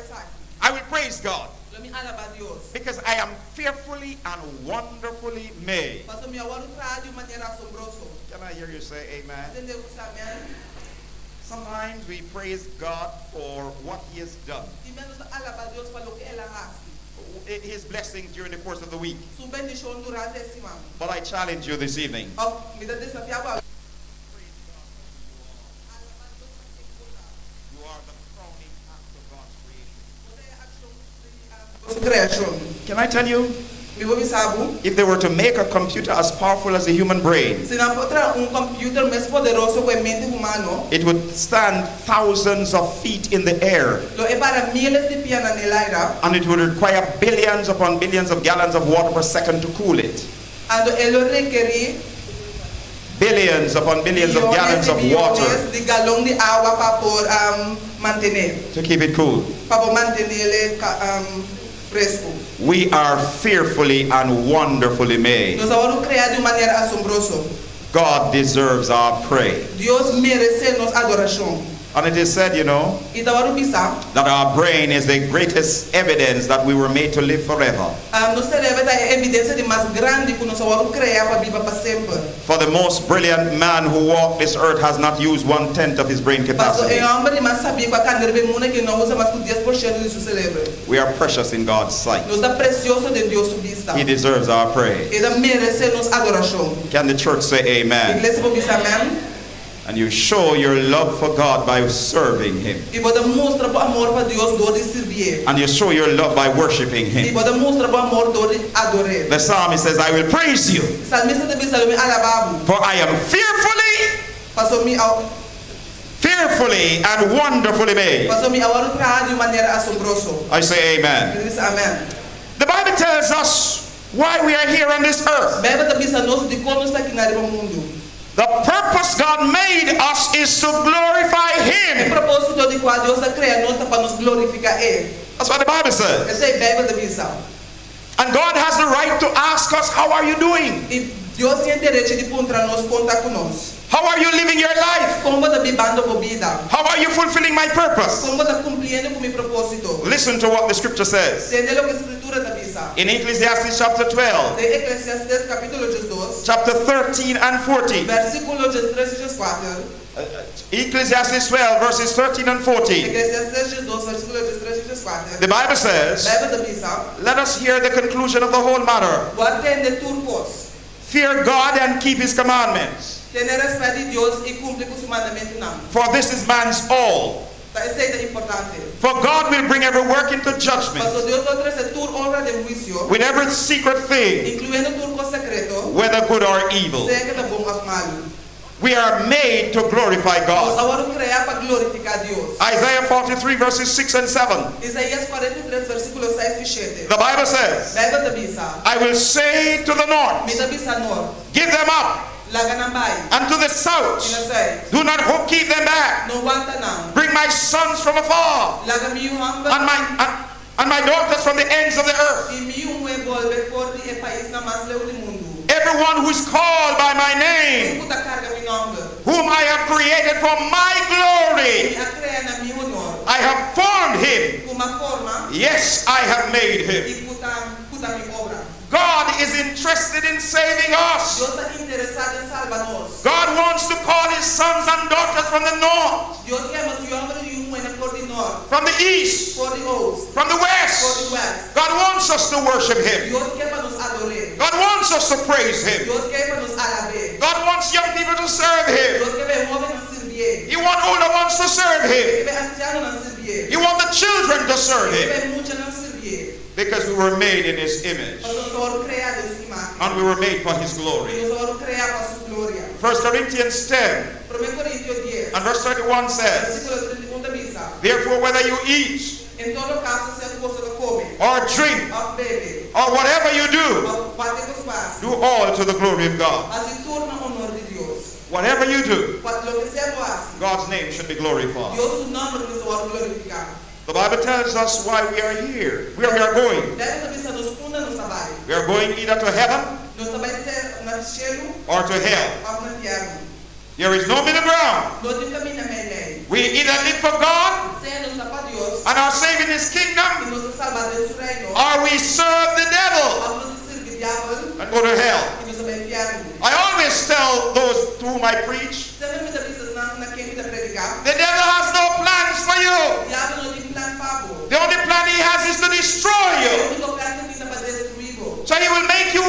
E: I will praise God.
F: Eu me alaba a Deus.
E: Because I am fearfully and wonderfully made.
F: Mas o meu olho traz de maneira assombrosa.
E: Can I hear you say amen?
F: Entendeu? Diz amém.
E: Sometimes we praise God for what He has done.
F: E menos alaba a Deus pelo que ela hace.
E: His blessings during the course of the week.
F: Su bendición durante a semana.
E: But I challenge you this evening.
F: Me dá desafiado a
E: You are the crowning act of God's creation.
F: sua criação.
E: Can I tell you?
F: Me vou sabe.
E: If they were to make a computer as powerful as a human brain,
F: Se não encontrar computer mais poderoso que a mente humano,
E: it would stand thousands of feet in the air,
F: lo é para miles de pies na aire,
E: and it would require billions upon billions of gallons of water per second to cool it.
F: ando ele requerir
E: Billions upon billions of gallons of water
F: milhões de galões de água para por manter,
E: to keep it cool.
F: para manter ele fresco.
E: We are fearfully and wonderfully made.
F: Nós vamos criar de maneira assombrosa.
E: God deserves our praise.
F: Deus merece nossa adoração.
E: And it is said, you know,
F: E da hora bisa,
E: that our brain is the greatest evidence that we were made to live forever.
F: no cérebro é evidência de mais grande que nós vamos criar para viver para sempre.
E: For the most brilliant man who walked this earth has not used 1/10 of his brain
F: Mas
E: capacity.
F: é homem mais sabia para cada mundo que não usa mais que 10% de seu cérebro.
E: We are precious in God's sight.
F: Nos dá precioso de Deus vista.
E: He deserves our praise.
F: Ele merece nossa adoração.
E: Can the church say amen?
F: Igreja vou bisa amém.
E: And you show your love for God by serving Him.
F: E pode mostrar o amor para Deus do de servir.
E: And you show your love by worshiping
F: E
E: Him.
F: pode mostrar o amor do de adorar.
E: The psalmist says, I will praise you,
F: Salmista também sabe me alabar.
E: for I am
F: Passou me ao
E: fearfully and wonderfully made.
F: passou me ao criado de maneira assombrosa.
E: I say amen.
F: Ele diz amém.
E: The Bible tells us why we are here on this earth.
F: Bíblia também diz nós de como está aqui no mundo.
E: The purpose God made us is to glorify
F: O
E: Him.
F: propósito de qual Deus criou nós para nos glorificar Ele.
E: That's what the Bible says.
F: Essa é a Bíblia também diz.
E: And God has the right to ask us, how are you doing?
F: E Deus tem direito de perguntar nós, contar conosco.
E: How are you living your life?
F: Como está vivendo a vida?
E: How are you fulfilling my purpose?
F: Como está cumprindo com meu propósito?
E: Listen to what the scripture says.
F: Entende o que a escritura está dizendo?
E: In Ecclesiastes chapter 12,
F: De Eclesiastes capítulo 12,
E: chapter 13 and 14.
F: versículo 13 e 4.
E: Ecclesiastes 12, verses 13 and 14.
F: Eclesiastes 12, versículo 13 e 4.
E: The Bible says,
F: Bíblia diz,
E: let us hear the conclusion of the whole matter.
F: guardem turcos,
E: Fear God and keep His commandments,
F: tener respeito de Deus e cumprir com os mandamentos não.
E: for this is man's all.
F: Tá, isso é importante.
E: For God will bring every work into
F: Mas
E: judgment,
F: o Deus oferece tur honra de juízo,
E: with every secret thing,
F: incluindo turco secreto,
E: whether good or evil.
F: seja que é bom ou malo.
E: We are made to glorify
F: Nós
E: God.
F: agora criar para glorificar Deus.
E: Isaiah 43, verses 6 and 7.
F: Isaías 43, versículo 6 e 7.
E: The Bible says,
F: Bíblia diz,
E: I will say to the north,
F: me diz norte,
E: give them up,
F: Laganambay,
E: and to the
F: e
E: south,
F: na sei,
E: do not keep them back.
F: não aguenta não.
E: Bring my sons from afar,
F: Lagamiuhamba,
E: and my daughters from the ends of the earth.
F: e miu envolve por e país na mais leu do mundo.
E: Everyone who is called by my name,
F: Puta carga mi nome.
E: whom I have created for my glory,
F: E a crea na mi honor.
E: I have formed him.
F: Com uma forma,
E: Yes, I have made him.
F: e puta mi obra.
E: God is interested in saving us.
F: Deus está interessado em salvar nós.
E: God wants to call his sons and daughters from the north,
F: Deus quer mas o homem e o homem por de norte,
E: from the east,
F: por de oeste,
E: from the
F: por
E: west.
F: de oeste.
E: God wants us to worship him.
F: Deus quer para nos adorar.
E: God wants us to praise him.
F: Deus quer para nos alabar.
E: God wants young people to serve him.
F: Deus quer ver homem nos servir.
E: He wants older ones to serve him.
F: Quer ver anciano nos servir.
E: He wants the children to serve
F: Quer
E: him.
F: ver muitos nos servir.
E: Because we were made in his image.
F: Nós somos criados em imagem.
E: And we were made for his glory.
F: Nós somos criados para sua glória.
E: 1 Corinthians 10
F: 1 Coríntios 10,
E: and verse 31 says,
F: versículo 31 da missa.
E: therefore whether you eat
F: Em todo caso, se você come,
E: or drink
F: ou bebe,
E: or whatever you do,
F: ou bate com os pés,
E: do all to the glory of God.
F: assim torna o honor de Deus.
E: Whatever you do,
F: Lo que sea lo hace,
E: God's name should be glorified.
F: Deus o nome do Senhor glorificado.
E: The Bible tells us why we are here, where we are going.
F: Deve também ser nos funda nos trabalho.
E: We are going either to heaven
F: Nós também ser no cielo
E: or to hell.
F: ou no inferno.
E: There is no middle ground.
F: Nós temos caminho meio.
E: We either live for God
F: Se nos dá para Deus,
E: and are saving his
F: e
E: kingdom,
F: nos salvar de seu reino,
E: or we serve the devil
F: ou nos servir diabo,
E: and go to hell.
F: e nos também inferno.
E: I always tell those to whom I preach,
F: Sempre me dá vistas na quem me dá predicar.
E: the devil has no plans for you.
F: Diabo não tem plano para você.
E: The only plan he has is to destroy
F: O
E: you.
F: único plano que tem para destruir.
E: So he will make you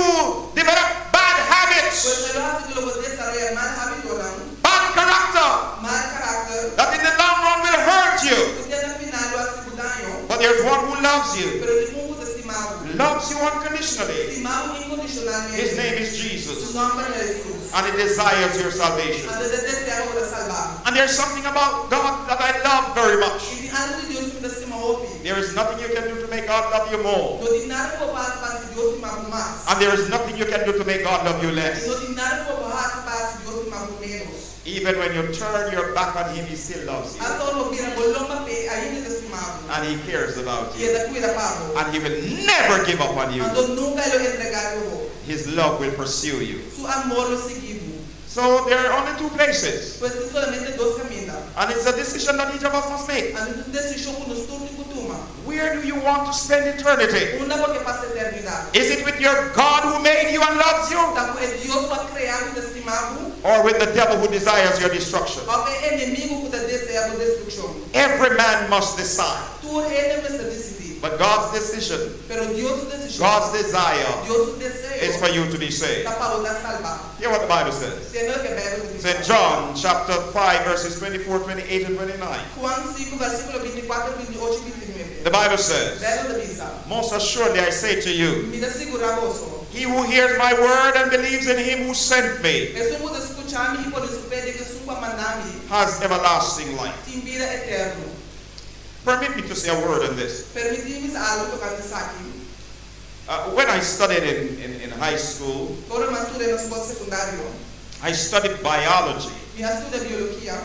E: develop bad habits,
F: Pues me lo hace que lo puedes desarrollar mal hábito,
E: bad character,
F: mal carácter.
E: that in the long run will hurt you.
F: Usted al final lo hace con daño,
E: But there's one who loves you,
F: pero el mundo te estimado.
E: loves you unconditionally.
F: Estimado incondicionalmente.
E: His name is
F: Su
E: Jesus,
F: nombre es Jesús.
E: and he desires your salvation.
F: Antes de desear o de salvar.
E: And there's something about God that I love very much.
F: Y de algo de Dios que te estima opi.
E: There is nothing you can do to make God love you more,
F: No tiene nada que para si Dios te ama más.
E: and there is nothing you can do to make God love you
F: Y
E: less.
F: no tiene nada que para si Dios te ama menos.
E: Even when you turn your back on him, he still loves you,
F: A todos los que bolón pe ahí te estimado.
E: and he cares about
F: Y
E: you,
F: él te cuida Pablo.
E: and he will never give up on you.
F: Cuando nunca lo entregaron.
E: His love will pursue you.
F: Su amor lo seguimos.
E: So there are only two places,
F: Pues tem solamente dos caminos.
E: and it's a decision that each of us must make.
F: A gente decidiu que nos turno e costuma.
E: Where do you want to spend eternity?
F: Una porque passa a eternidade.
E: Is it with your God who made you and loves you,
F: Tá com o Deus para criar e te estimado.
E: or with the devil who desires your destruction?
F: Ou é inimigo que te deseja a destruição.
E: Every man must decide.
F: Tu ele precisa decidir.
E: But God's decision,
F: Pero Dios su decisión,
E: God's desire
F: Dios su deseo,
E: is for you to be saved.
F: está para una salvar.
E: Hear what the Bible says.
F: Tiene que ver con
E: It's in John chapter 5 verses 24, 28 and 29.
F: Juan 5, versículo 24, 28 y 29.
E: The Bible says,
F: Verbo de Bisa.
E: most assuredly I say to you,
F: Mira seguragoso.
E: he who hears my word and believes in him who sent me
F: Eso puede escucharme y por eso pede que suba mandami.
E: has everlasting life.
F: Sin vida eterno.
E: Permit me to say a word on this.
F: Permitimos algo tocante isso aqui.
E: When I studied in high school,
F: Quando eu estudei na escola secundária,
E: I studied biology.
F: eu estudei biologia.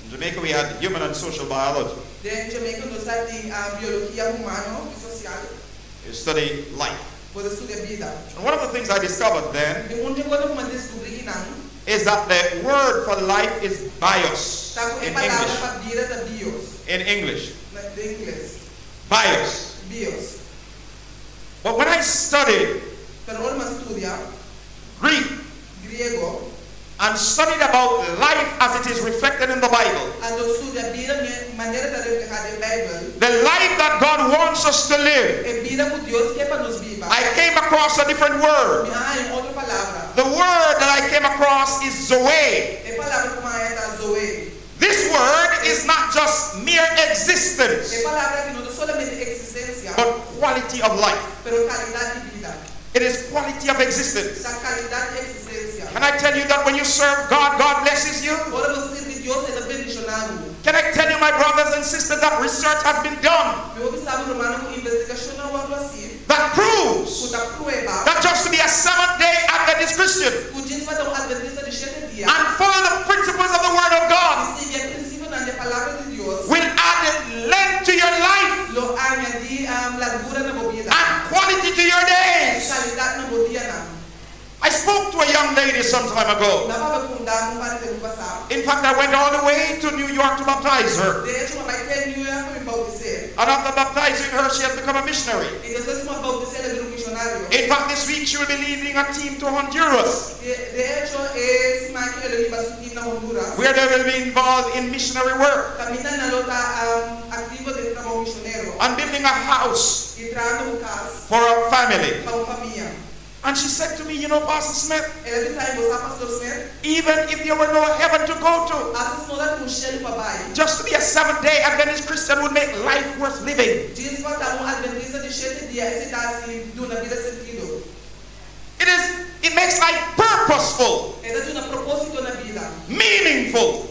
E: In Jamaica we had human and social biology.
F: Em Jamaica nós temos a biologia humana e social.
E: You study life.
F: Pode estudar vida.
E: And one of the things I discovered then
F: E onde quando eu descobri que não,
E: is that the word for life is bios
F: tá com a
E: in
F: palavra
E: English.
F: para vida da bios,
E: In English,
F: do inglês.
E: bios.
F: Bios.
E: But when I studied
F: Pero quando eu estudia
E: Greek
F: grego,
E: and studied about life as it is reflected in the Bible,
F: quando eu estudo a vida, maneira de refletir a Bíblia,
E: the life that God wants us to live,
F: é vida que Deus quer para nos viver.
E: I came across a different word.
F: Em outra palavra,
E: The word that I came across is Zoe.
F: é palavra como é da Zoe.
E: This word is not just mere existence,
F: É palavra que não é somente existência,
E: but quality of life.
F: pero qualidade de vida.
E: It is quality of existence.
F: Da qualidade de existência.
E: Can I tell you that when you serve God, God blesses you?
F: Agora você serve Deus é bendicionado.
E: Can I tell you, my brothers and sisters, that research has been done
F: Eu observo romano com investigação ou algo assim.
E: that proves
F: Cuja prueba,
E: that just to be a Seventh-day Adventist Christian
F: cuja vai dar adventista de 7 dias.
E: and follow the principles of the Word of God
F: E siga o princípio da palavra de Deus.
E: will add length to your life
F: Lo añadir largura na bobida.
E: and quality to your days.
F: Qualidade na bobida na.
E: I spoke to a young lady some time ago.
F: Na baba kunda mo para ter passar.
E: In fact, I went all the way to New York to baptize her.
F: De hecho, vai ter New York para me bautizar.
E: And after baptizing her, she has become a missionary.
F: E depois uma bautizar ela vira missionário.
E: In fact, this week she will be leading a team to Honduras,
F: De hecho, esse máquina ele vai subir na Honduras.
E: where they will be involved in missionary work
F: Caminha na lota ativo de trabalho missionário.
E: and building a house
F: E trazendo casa
E: for a family.
F: para uma família.
E: And she said to me, you know, Pastor Smith,
F: Ela disse aí, você pastor Smith,
E: even if there were no heaven to go to,
F: as pessoas não chegam para baixo.
E: just to be a Seventh-day Adventist Christian would make life worth living.
F: Diz para dar adventista de 7 dias, esse dá assim, na vida sentido.
E: It makes life purposeful,
F: Ela tem um propósito na vida,
E: meaningful.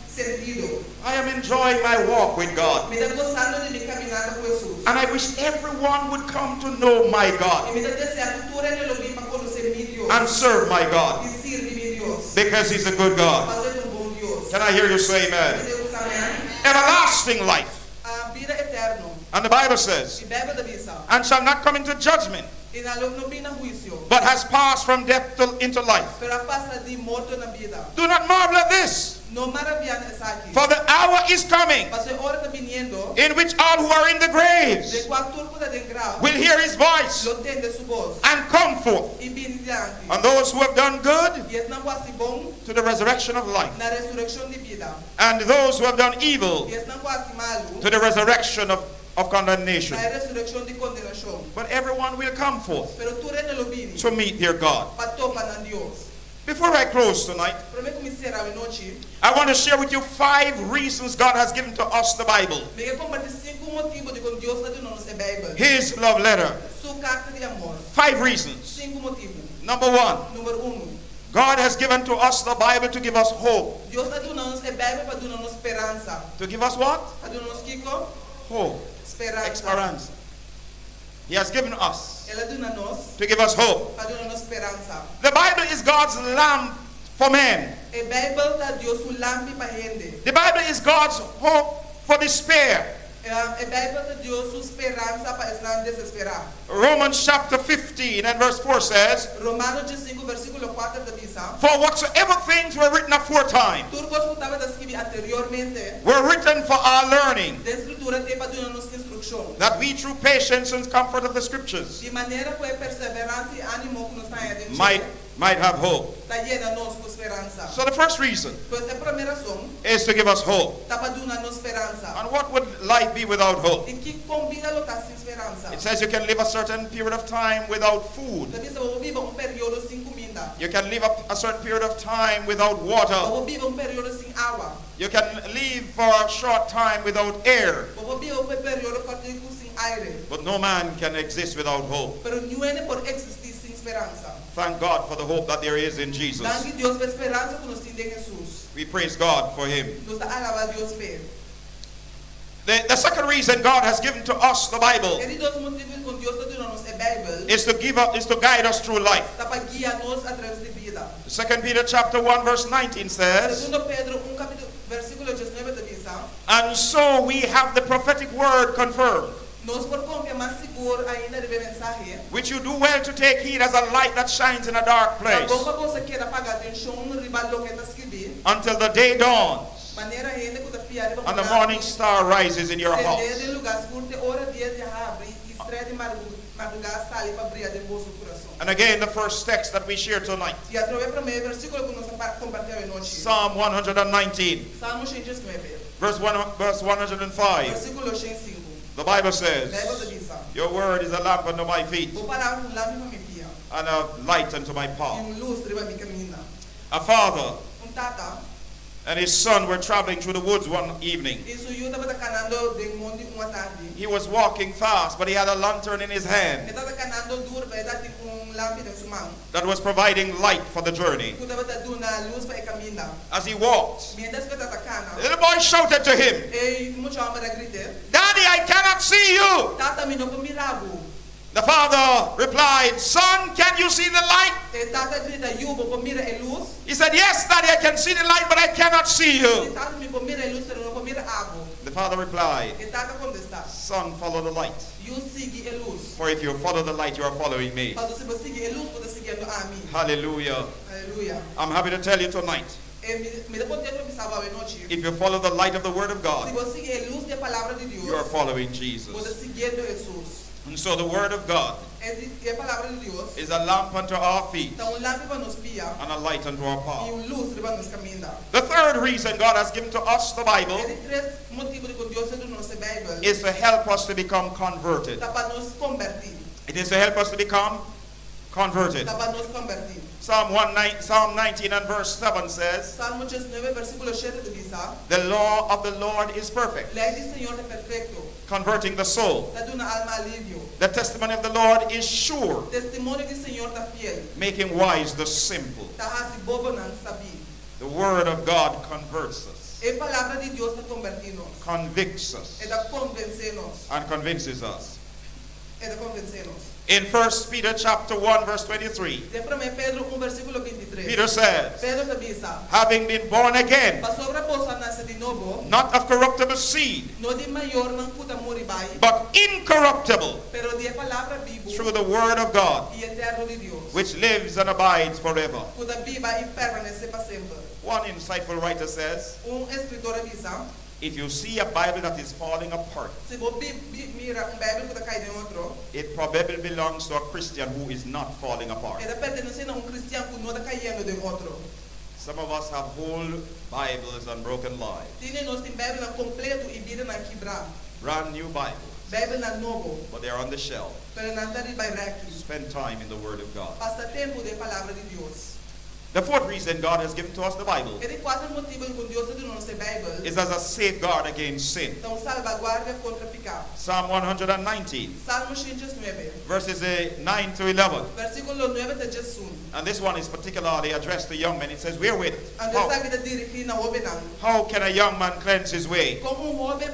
F: sentido.
E: I am enjoying my walk with God.
F: Me está gostando de minha caminhada com Jesus.
E: And I wish everyone would come to know my
F: E
E: God
F: me dá desejo futuro de lo para conhecer meu Deus.
E: and serve my God,
F: E servir meu Deus.
E: because He's a good God.
F: Fazer bom Deus.
E: Can I hear you say amen?
F: Deus, amém.
E: Everlasting life.
F: A vida eterna.
E: And the Bible says,
F: E Bíblia da Bisa.
E: and shall not come into judgment,
F: E não vem na juízo.
E: but has passed from death into life.
F: Pero passa de morto na vida.
E: Do not marvel at this,
F: Não maravilha essa aqui.
E: for the hour is coming
F: Mas a hora está vindo.
E: in which all who are in the graves
F: De qual turco da grau.
E: will hear His voice
F: Lo tende su voz.
E: and come forth.
F: E vem diante.
E: And those who have done good
F: E es não quase bom
E: to the resurrection of life,
F: na ressurreição de vida.
E: and those who have done evil
F: E es não quase malo
E: to the resurrection of condemnation.
F: na ressurreição de condenação.
E: But everyone will come forth
F: Pero tu rende lo vini.
E: to meet their God.
F: Para tomar na Deus.
E: Before I close tonight,
F: Para mim começar a noite.
E: I want to share with you 5 reasons God has given to us the Bible,
F: Me quer compartilhar 5 motivos de como Deus está dando nossa Bíblia.
E: His love letter.
F: Sua carta de amor.
E: 5 reasons.
F: 5 motivos.
E: Number 1,
F: Número 1.
E: God has given to us the Bible to give us hope.
F: Deus está dando nossa Bíblia para dar nossa esperança.
E: To give us what?
F: Para dar nosso Kiko?
E: Hope.
F: Esperança.
E: Esperanza. He has given us
F: Ela dá nós
E: to give us hope.
F: para dar nossa esperança.
E: The Bible is God's lamp for men.
F: A Bíblia dá Deus lâmpada para gente.
E: The Bible is God's hope for despair.
F: A Bíblia dá Deus esperança para não desesperar.
E: Romans chapter 15 and verse 4 says,
F: Romanos 5 versículo 4 da Bisa.
E: for whatsoever things were written aforetime
F: Turcos que estava escrito anteriormente.
E: were written for our learning,
F: Da escritura tem para dar nossa instrução.
E: that we through patience and comfort of the scriptures
F: De maneira que a perseverança e ânimo que nos está dentro.
E: might have hope.
F: tá llena nos com esperança.
E: So the first reason
F: Pois a primeira razão
E: is to give us hope.
F: tá para dar nos esperança.
E: And what would life be without hope?
F: E que combina lo tá sem esperança.
E: It says you can live a certain period of time without food.
F: Também se você vive período sem comida.
E: You can live a certain period of time without water.
F: Você vive período sem água.
E: You can live for a short time without air.
F: Você vive período curto sem aire.
E: But no man can exist without hope.
F: Pero ninguém pode existir sem esperança.
E: Thank God for the hope that there is in Jesus.
F: Danke Deus pela esperança que nós temos em Jesus.
E: We praise God for him.
F: Nós alabamos a Deus por ele.
E: The second reason God has given to us the Bible
F: E dos motivos que Deus está dando nos é Bíblia.
E: is to guide us through life.
F: Tá para guiar nós através da vida.
E: 2 Peter chapter 1 verse 19 says,
F: Segundo Pedro capítulo versículo 19 diz:
E: and so we have the prophetic word confirmed,
F: nós por confiar mais seguro ainda de mensagem.
E: which you do well to take heed as a light that shines in a dark
F: Tá
E: place,
F: bom para você que pagar atenção no rival que está escrevendo.
E: until the day dawns
F: Maneira ainda que tá piada
E: and the morning star rises in your house.
F: de lugar curte hora dia de abre estreia de madrugada sai para brilhar de vosso coração.
E: And again, the first text that we share tonight,
F: E através do primeiro versículo que nós vamos compartilhar hoje.
E: Psalm 119,
F: Salmo 119,
E: verse 105.
F: versículo 105.
E: The Bible
F: Bíblia
E: says,
F: diz:
E: your word is a lamp unto my feet
F: vou parar lâmpada para minha pia
E: and a light unto my
F: e
E: path.
F: luz para minha caminhada.
E: A father
F: Tata,
E: and his son were traveling through the woods one evening.
F: isso eu estava caminhando de monte uma tarde.
E: He was walking fast, but he had a lantern in his hand
F: Estava caminhando duro para dar lâmpada em sua mão.
E: that was providing light for the journey.
F: Eu estava dando luz para caminhar.
E: As he walked,
F: Mientras que estava
E: the
F: caminhando,
E: little boy shouted to him,
F: e mucho homem gritou:
E: Daddy, I cannot see you.
F: Tata, me não mirava.
E: The father replied, Son, can you see the light?
F: E tata grita: eu vou mirar a luz.
E: He said, Yes, Daddy, I can see the light, but I cannot see
F: E
E: you.
F: tata me vou mirar a luz, pero não vou mirar a água.
E: The father replied,
F: E tata contesta:
E: Son, follow the light.
F: eu sigo a luz.
E: For if you follow the light, you are following me.
F: Mas se você seguir a luz, você seguindo a mim.
E: Hallelujah.
F: Aleluia.
E: I'm happy to tell you tonight,
F: E me dá poder para pensar a noite.
E: if you follow the light of the Word of
F: Se
E: God,
F: você seguir a luz da palavra de
E: you are
F: Deus,
E: following
F: você
E: Jesus.
F: seguindo Jesus.
E: And so the Word of God
F: E a palavra de Deus
E: is a lamp unto our feet
F: dá lâmpada para nos pia
E: and a light unto our
F: e
E: path.
F: luz para nos caminhar.
E: The third reason God has given to us the Bible
F: E três motivos de que Deus é do nosso Bíblia.
E: is to help us to become converted.
F: Tá para nos convertir.
E: It is to help us to become converted.
F: Tá para nos convertir.
E: Psalm 19 and verse 7 says,
F: Salmo 19, versículo 7 diz:
E: The law of the Lord is perfect,
F: lei do Senhor é perfeito,
E: converting the soul.
F: dá uma alma alívio.
E: The testimony of the Lord is sure,
F: Testemunho do Senhor está fiel,
E: making wise the simple.
F: tá assim bobo não sabia.
E: The word of God converts us,
F: E a palavra de Deus está convertindo,
E: convicts us,
F: é da convencer-nos,
E: and convinces us.
F: é da convencer-nos.
E: In 1 Peter chapter 1 verse 23,
F: De 1 Pedro 1, versículo 23.
E: Peter says,
F: Pedro te diz:
E: having been born again,
F: passou para possa nascer de novo,
E: not of corruptible seed,
F: não de maior não puta moribai,
E: but incorruptible,
F: pero de palavra vivo
E: through the word of God,
F: e eterno de Deus,
E: which lives and abides forever.
F: puta viva e permanece para sempre.
E: One insightful writer says,
F: Escritor diz:
E: if you see a Bible that is falling apart,
F: se você mira Bíblia que está caindo em outro,
E: it probably belongs to a Christian who is not falling apart.
F: é pertencendo a cristiano que não está caindo em outro.
E: Some of us have whole Bibles and broken lives.
F: Nós temos Bíblia completo e vida na quebrar.
E: Brand new Bibles,
F: Bíblia na novo,
E: but they are on the shelf.
F: pero não está de bairraqui.
E: Spend time in the Word of God.
F: Passa tempo de palavra de Deus.
E: The fourth reason God has given to us the Bible
F: E de quatro motivos que Deus deu nossa Bíblia,
E: is as a safeguard against sin.
F: então salvaguarda contra pecado.
E: Psalm 119,
F: Salmo 119,
E: verses 9 to 11.
F: versículo 9 de Jesus.
E: And this one is particularly addressed to young men. It says, wherewith?
F: Ande
E: How,
F: sabe de dirigir na homem não.
E: how can a young man cleanse his way?
F: Como homem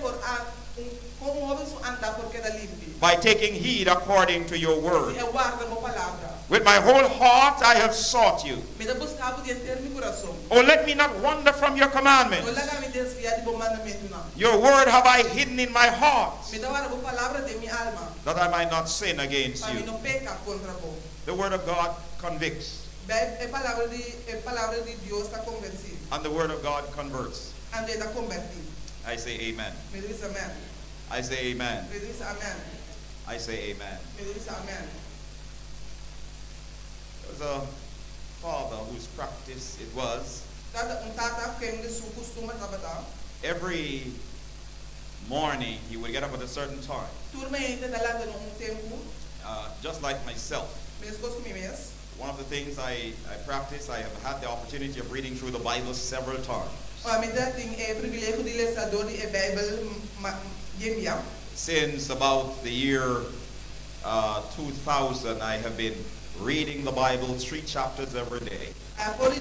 F: como homem anda porque da limpo.
E: By taking heed according to your
F: Se
E: word.
F: eu guardo a palavra.
E: With my whole heart I have sought you.
F: Me dá buscado de inteiro meu coração.
E: Oh, let me not wander from your commandments.
F: Não laga me desviar de bom mandamento não.
E: Your word have I hidden in my heart,
F: Me dá a palavra de minha alma.
E: that I might not sin against
F: Para mim
E: you.
F: não pecar contra vos.
E: The word of God convicts,
F: A palavra de Deus está convencido.
E: and the word of God converts.
F: Ande está convertido.
E: I say amen.
F: Me diz amém.
E: I say amen.
F: Me diz amém.
E: I say amen.
F: Me diz amém.
E: There was a father whose practice it was
F: Tata tata kaya mga su costume tabata.
E: every morning he would get up at a certain time,
F: Turma yung dadalanda nung tempo.
E: just like myself.
F: Mes kos kumimes.
E: One of the things I practice, I have had the opportunity of reading through the Bible several times.
F: May dating privilege dile sa dori Bible yemya.
E: Since about the year 2000, I have been reading the Bible 3 chapters every day.
F: Apoi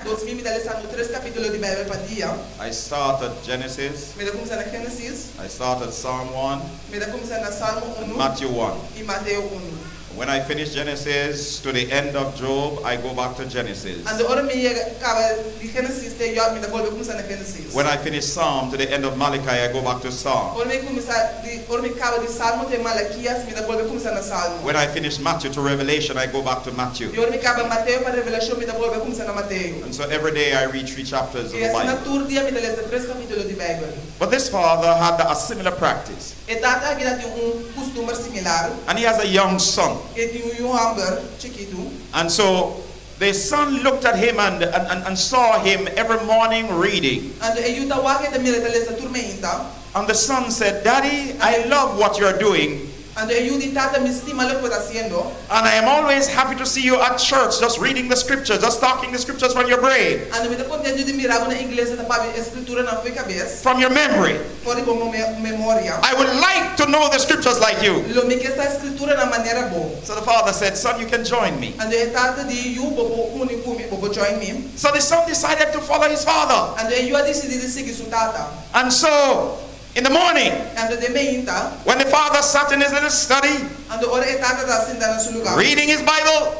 F: dos mimi dale sa no 3 capítulo de Bible pa dia.
E: I started Genesis,
F: Me da começar na Gênesis.
E: I started Psalm 1,
F: Me da começar na Salmo 1
E: Matthew 1.
F: e Mateus 1.
E: When I finish Genesis to the end of Job, I go back to Genesis.
F: Ando ora me acaba de Gênesis te yo me da volve começar na Gênesis.
E: When I finish Psalm to the end of Malachi, I go back to Psalm.
F: Ora me começar de ora me acaba de Salmo te Malaquias me da volve começar na Salmo.
E: When I finish Matthew to Revelation, I go back to Matthew.
F: E ora me acaba Mateus para Revelação me da volve começar na Mateus.
E: And so every day I read 3 chapters of
F: E
E: the
F: assim na
E: Bible.
F: tour dia me da lesta 3 capítulos de Bible.
E: But this father had a similar practice.
F: E tata aqui tem costume similar.
E: And he has a young son.
F: E tem hamburger chiquito.
E: And so the son looked at him and saw him every morning reading.
F: Ando e yuta wake da mira da lesta turma inta.
E: And the son said, Daddy, I love what you're doing.
F: Ando e yudi tata me estima lo que está haciendo.
E: And I am always happy to see you at church, just reading the scriptures, just talking the scriptures from your brain,
F: Ando me da contento de mirar na igreja da papi escritura na foi cabeça.
E: from your memory.
F: Fora como memória.
E: I would like to know the scriptures like you.
F: Lo me que esta escritura na maneira boa.
E: So the father said, Son, you can join me.
F: Ando e tata de you bobo uni kumi bobo join me.
E: So the son decided to follow his father.
F: Ando e eu decidi de seguir su tata.
E: And so, in the morning,
F: Ando de meinta.
E: when the father sat in his little study,
F: Ando ora e tata da senta na su lugar.
E: reading his Bible,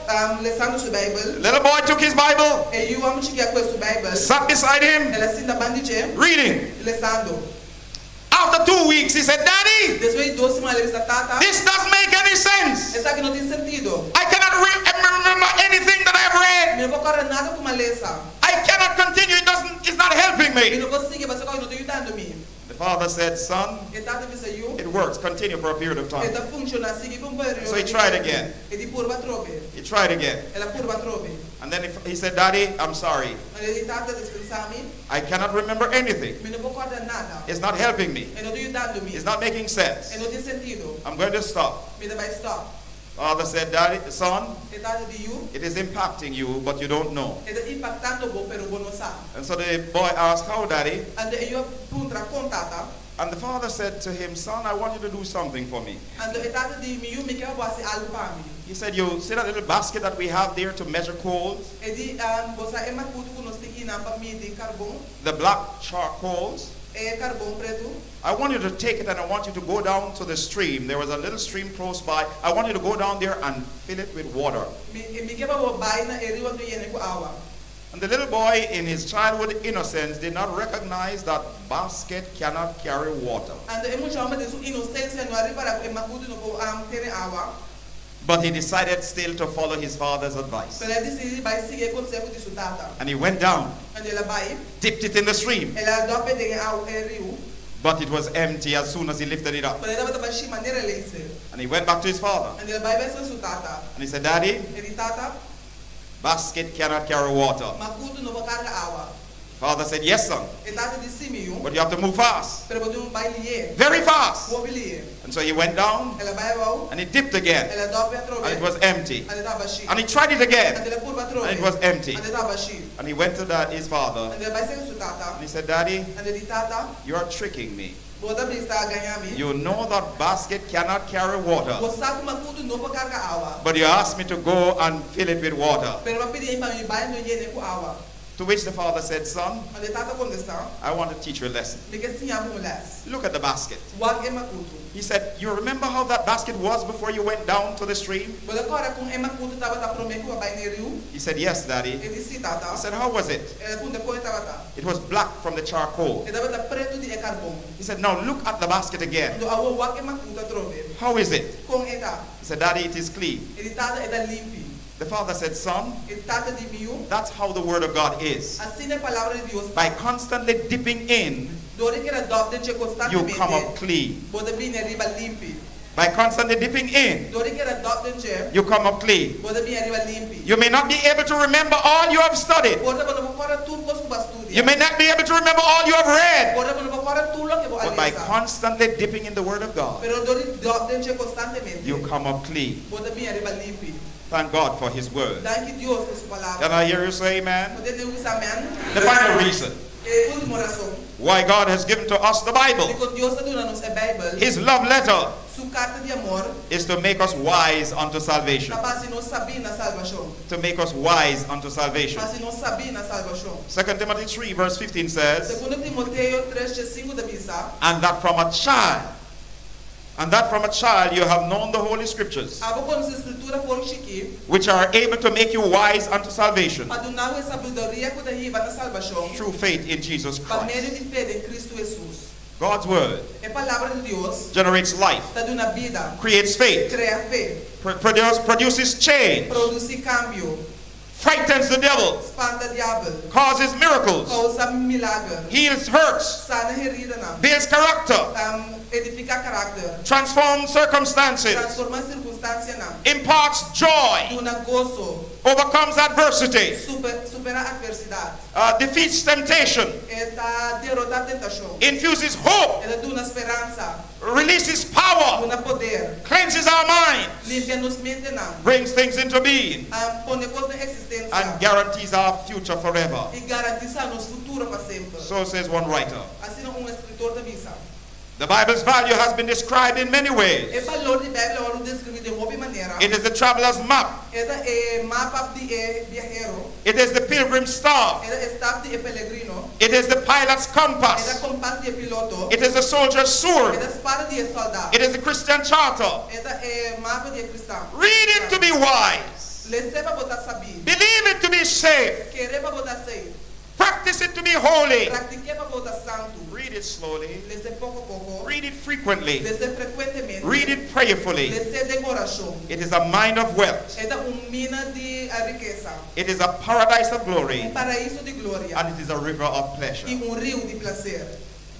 F: Lesando su Bible.
E: little boy took his Bible,
F: E eu amo chiquia com su Bible.
E: sat beside him,
F: Ela senta bandiche.
E: reading.
F: Lesando.
E: After 2 weeks, he said, Daddy,
F: Depois de 12 semanas da tata.
E: this doesn't make any sense.
F: Essa aqui não tem sentido.
E: I cannot remember anything that I've read.
F: Me não vou correr nada com uma lesa.
E: I cannot continue. It's not helping
F: Me
E: me.
F: não consigo, mas eu não estou ajudando me.
E: The father said, Son,
F: E tata disse eu.
E: it works. Continue for a period of
F: E
E: time.
F: tá funciona assim por um período.
E: So he tried again.
F: E de purba trove.
E: He tried again.
F: Ela purba trove.
E: And then he said, Daddy, I'm sorry.
F: E de tata dispensar-me.
E: I cannot remember anything.
F: Me não vou correr nada.
E: It's not helping me.
F: E não estou ajudando me.
E: It's not making sense.
F: E não tem sentido.
E: I'm going to stop.
F: Me vai stop.
E: Father said, Daddy, son,
F: E tata de you.
E: it is impacting you, but you don't know.
F: E tá impactando bo pero bo não sabe.
E: And so the boy asked, How, Daddy?
F: E eu puntra com tata.
E: And the father said to him, Son, I want you to do something for me.
F: E tata de me me quer fazer algo para mim.
E: He said, You see that little basket that we have there to measure coals?
F: E de você é mais puto que nós tem que ir na para mim de carvão.
E: The black charcoals?
F: É carvão preto.
E: I want you to take it and I want you to go down to the stream. There was a little stream close by. I want you to go down there and fill it with water.
F: Me quer para bair na rio onde ia com água.
E: And the little boy, in his childhood innocence, did not recognize that basket cannot carry water.
F: Ando é muito homem de sua inocência não arriba para que macudo no ter água.
E: But he decided still to follow his father's advice.
F: Pero ele decide vai seguir conselho de sua tata.
E: And he went down,
F: Ando ela vai,
E: dipped it in the stream,
F: ela dope de água rio.
E: but it was empty as soon as he lifted it up.
F: Pero ela vai baixar maneira leise.
E: And he went back to his father.
F: Ando ela vai ver sua tata.
E: And he said, Daddy,
F: Ele tata,
E: basket cannot carry water.
F: macudo não vai carregar água.
E: Father said, Yes, son,
F: E tata disse meu,
E: but you have to move fast.
F: pero botou baile.
E: Very fast.
F: Vou bilir.
E: And so he went down
F: Ela vai ao,
E: and he dipped again.
F: ela dope trove.
E: And it was empty.
F: Ando ela baixar.
E: And he tried it again.
F: Ando ela curva trove.
E: And it was empty.
F: Ando ela baixar.
E: And he went to his father
F: Ando ela vai seguir sua tata.
E: and he said, Daddy,
F: Ando de tata,
E: you are tricking me.
F: bota brista a ganhar me.
E: You know that basket cannot carry water.
F: Você sabe que macudo não vai carregar água.
E: But you asked me to go and fill it with water.
F: Pero vai pedir para mim baixar no higiene com água.
E: To which the father said, Son,
F: Ando tata contestar.
E: I want to teach you a lesson.
F: Me que sim amo las.
E: Look at the basket.
F: Wag é macudo.
E: He said, You remember how that basket was before you went down to the stream?
F: Bota agora com é macudo tava tá prometo a baixar no rio.
E: He said, Yes, Daddy.
F: Ele disse tata.
E: He said, How was it?
F: Ela conta com tava tá.
E: It was black from the charcoal.
F: Ele tava tá preto de carvão.
E: He said, Now look at the basket again.
F: Ando a wag é macudo trove.
E: How is it?
F: Com eta.
E: He said, Daddy, it is clean.
F: Ele tata é da limpi.
E: The father said, Son,
F: Ele tata de mil.
E: that's how the word of God is.
F: Assim é a palavra de Deus.
E: By constantly dipping in,
F: Dori que era dope de
E: you
F: constantemente.
E: come up clean.
F: Bota bem riba limpi.
E: By constantly dipping in,
F: Door que era dop den je,
E: you come up clean.
F: bota bem arriba limpi.
E: You may not be able to remember all you have studied.
F: Bota bota fora tudo que você estudia.
E: You may not be able to remember all you have read.
F: Bota bota fora tudo que você
E: But by
F: alisa.
E: constantly dipping in the Word of God,
F: Pero door dop den je constantemente.
E: you come up clean.
F: Bota bem arriba limpi.
E: Thank God for His Word.
F: Danke Deus por sua
E: Can
F: palavra.
E: I hear you say amen?
F: Poder Deus amém.
E: The final reason
F: E última oração.
E: why God has given to us the Bible,
F: Porque Deus está dando nos a Bíblia.
E: His love letter,
F: Sua carta de amor.
E: is to make us wise unto salvation.
F: Capaz de não saber na salvação.
E: To make us wise unto salvation.
F: Mas se não saber na salvação.
E: 2 Timothy 3 verse 15 says,
F: Segundo Timoteo 3:5 da Bíblia.
E: and that from a child you have known the holy scriptures,
F: Abo quando se escritura por chiqui.
E: which are able to make you wise unto salvation
F: Para donar a sabedoria que daí vai na salvação.
E: through faith in Jesus
F: Para meio
E: Christ.
F: de fé em Cristo Jesus.
E: God's word
F: É palavra de Deus.
E: generates life,
F: Está dando vida.
E: creates faith,
F: Cria fé.
E: produces change,
F: Produz cambio.
E: frightens the devil,
F: Espanta diabo.
E: causes miracles,
F: Causa milagre.
E: heals hurts,
F: Sana herida na.
E: builds character,
F: Edifica caráter.
E: transforms circumstances,
F: Transforma circunstância na.
E: imparts joy,
F: Duna gozo.
E: overcomes adversity,
F: Supera adversidade.
E: defeats temptation,
F: Eta derrota a tentação.
E: infuses hope,
F: Ela duna esperança.
E: releases power,
F: Duna poder.
E: cleanses our mind,
F: Limpia nos mente na.
E: brings things into being,
F: Põe coisa em existência.
E: and guarantees our future forever.
F: E garantiza nos futuro para sempre.
E: So says one writer.
F: Assim escritor da missa.
E: The Bible's value has been described in many
F: E
E: ways.
F: valor de Bíblia é descrito de uma maneira.
E: It is the traveler's map.
F: É mapa de viajero.
E: It is the pilgrim's staff.
F: É staff de peregrino.
E: It is the pilot's
F: É
E: compass.
F: compás de piloto.
E: It is the soldier's sword.
F: É espada de soldado.
E: It is the Christian charter.
F: É mapa de cristão.
E: Read it to be wise.
F: Lê para botar saber.
E: Believe it to be safe.
F: Querer para botar sair.
E: Practice it to be holy.
F: Pratiquer para botar santo.
E: Read it slowly.
F: Lê pouco a pouco.
E: Read it frequently.
F: Lê frequentemente.
E: Read it prayerfully.
F: Lê de coração.
E: It is a mine of wealth.
F: É mina de riqueza.
E: It is a paradise of glory.
F: Paraíso de glória.
E: And it is a river of pleasure.
F: E rio de prazer.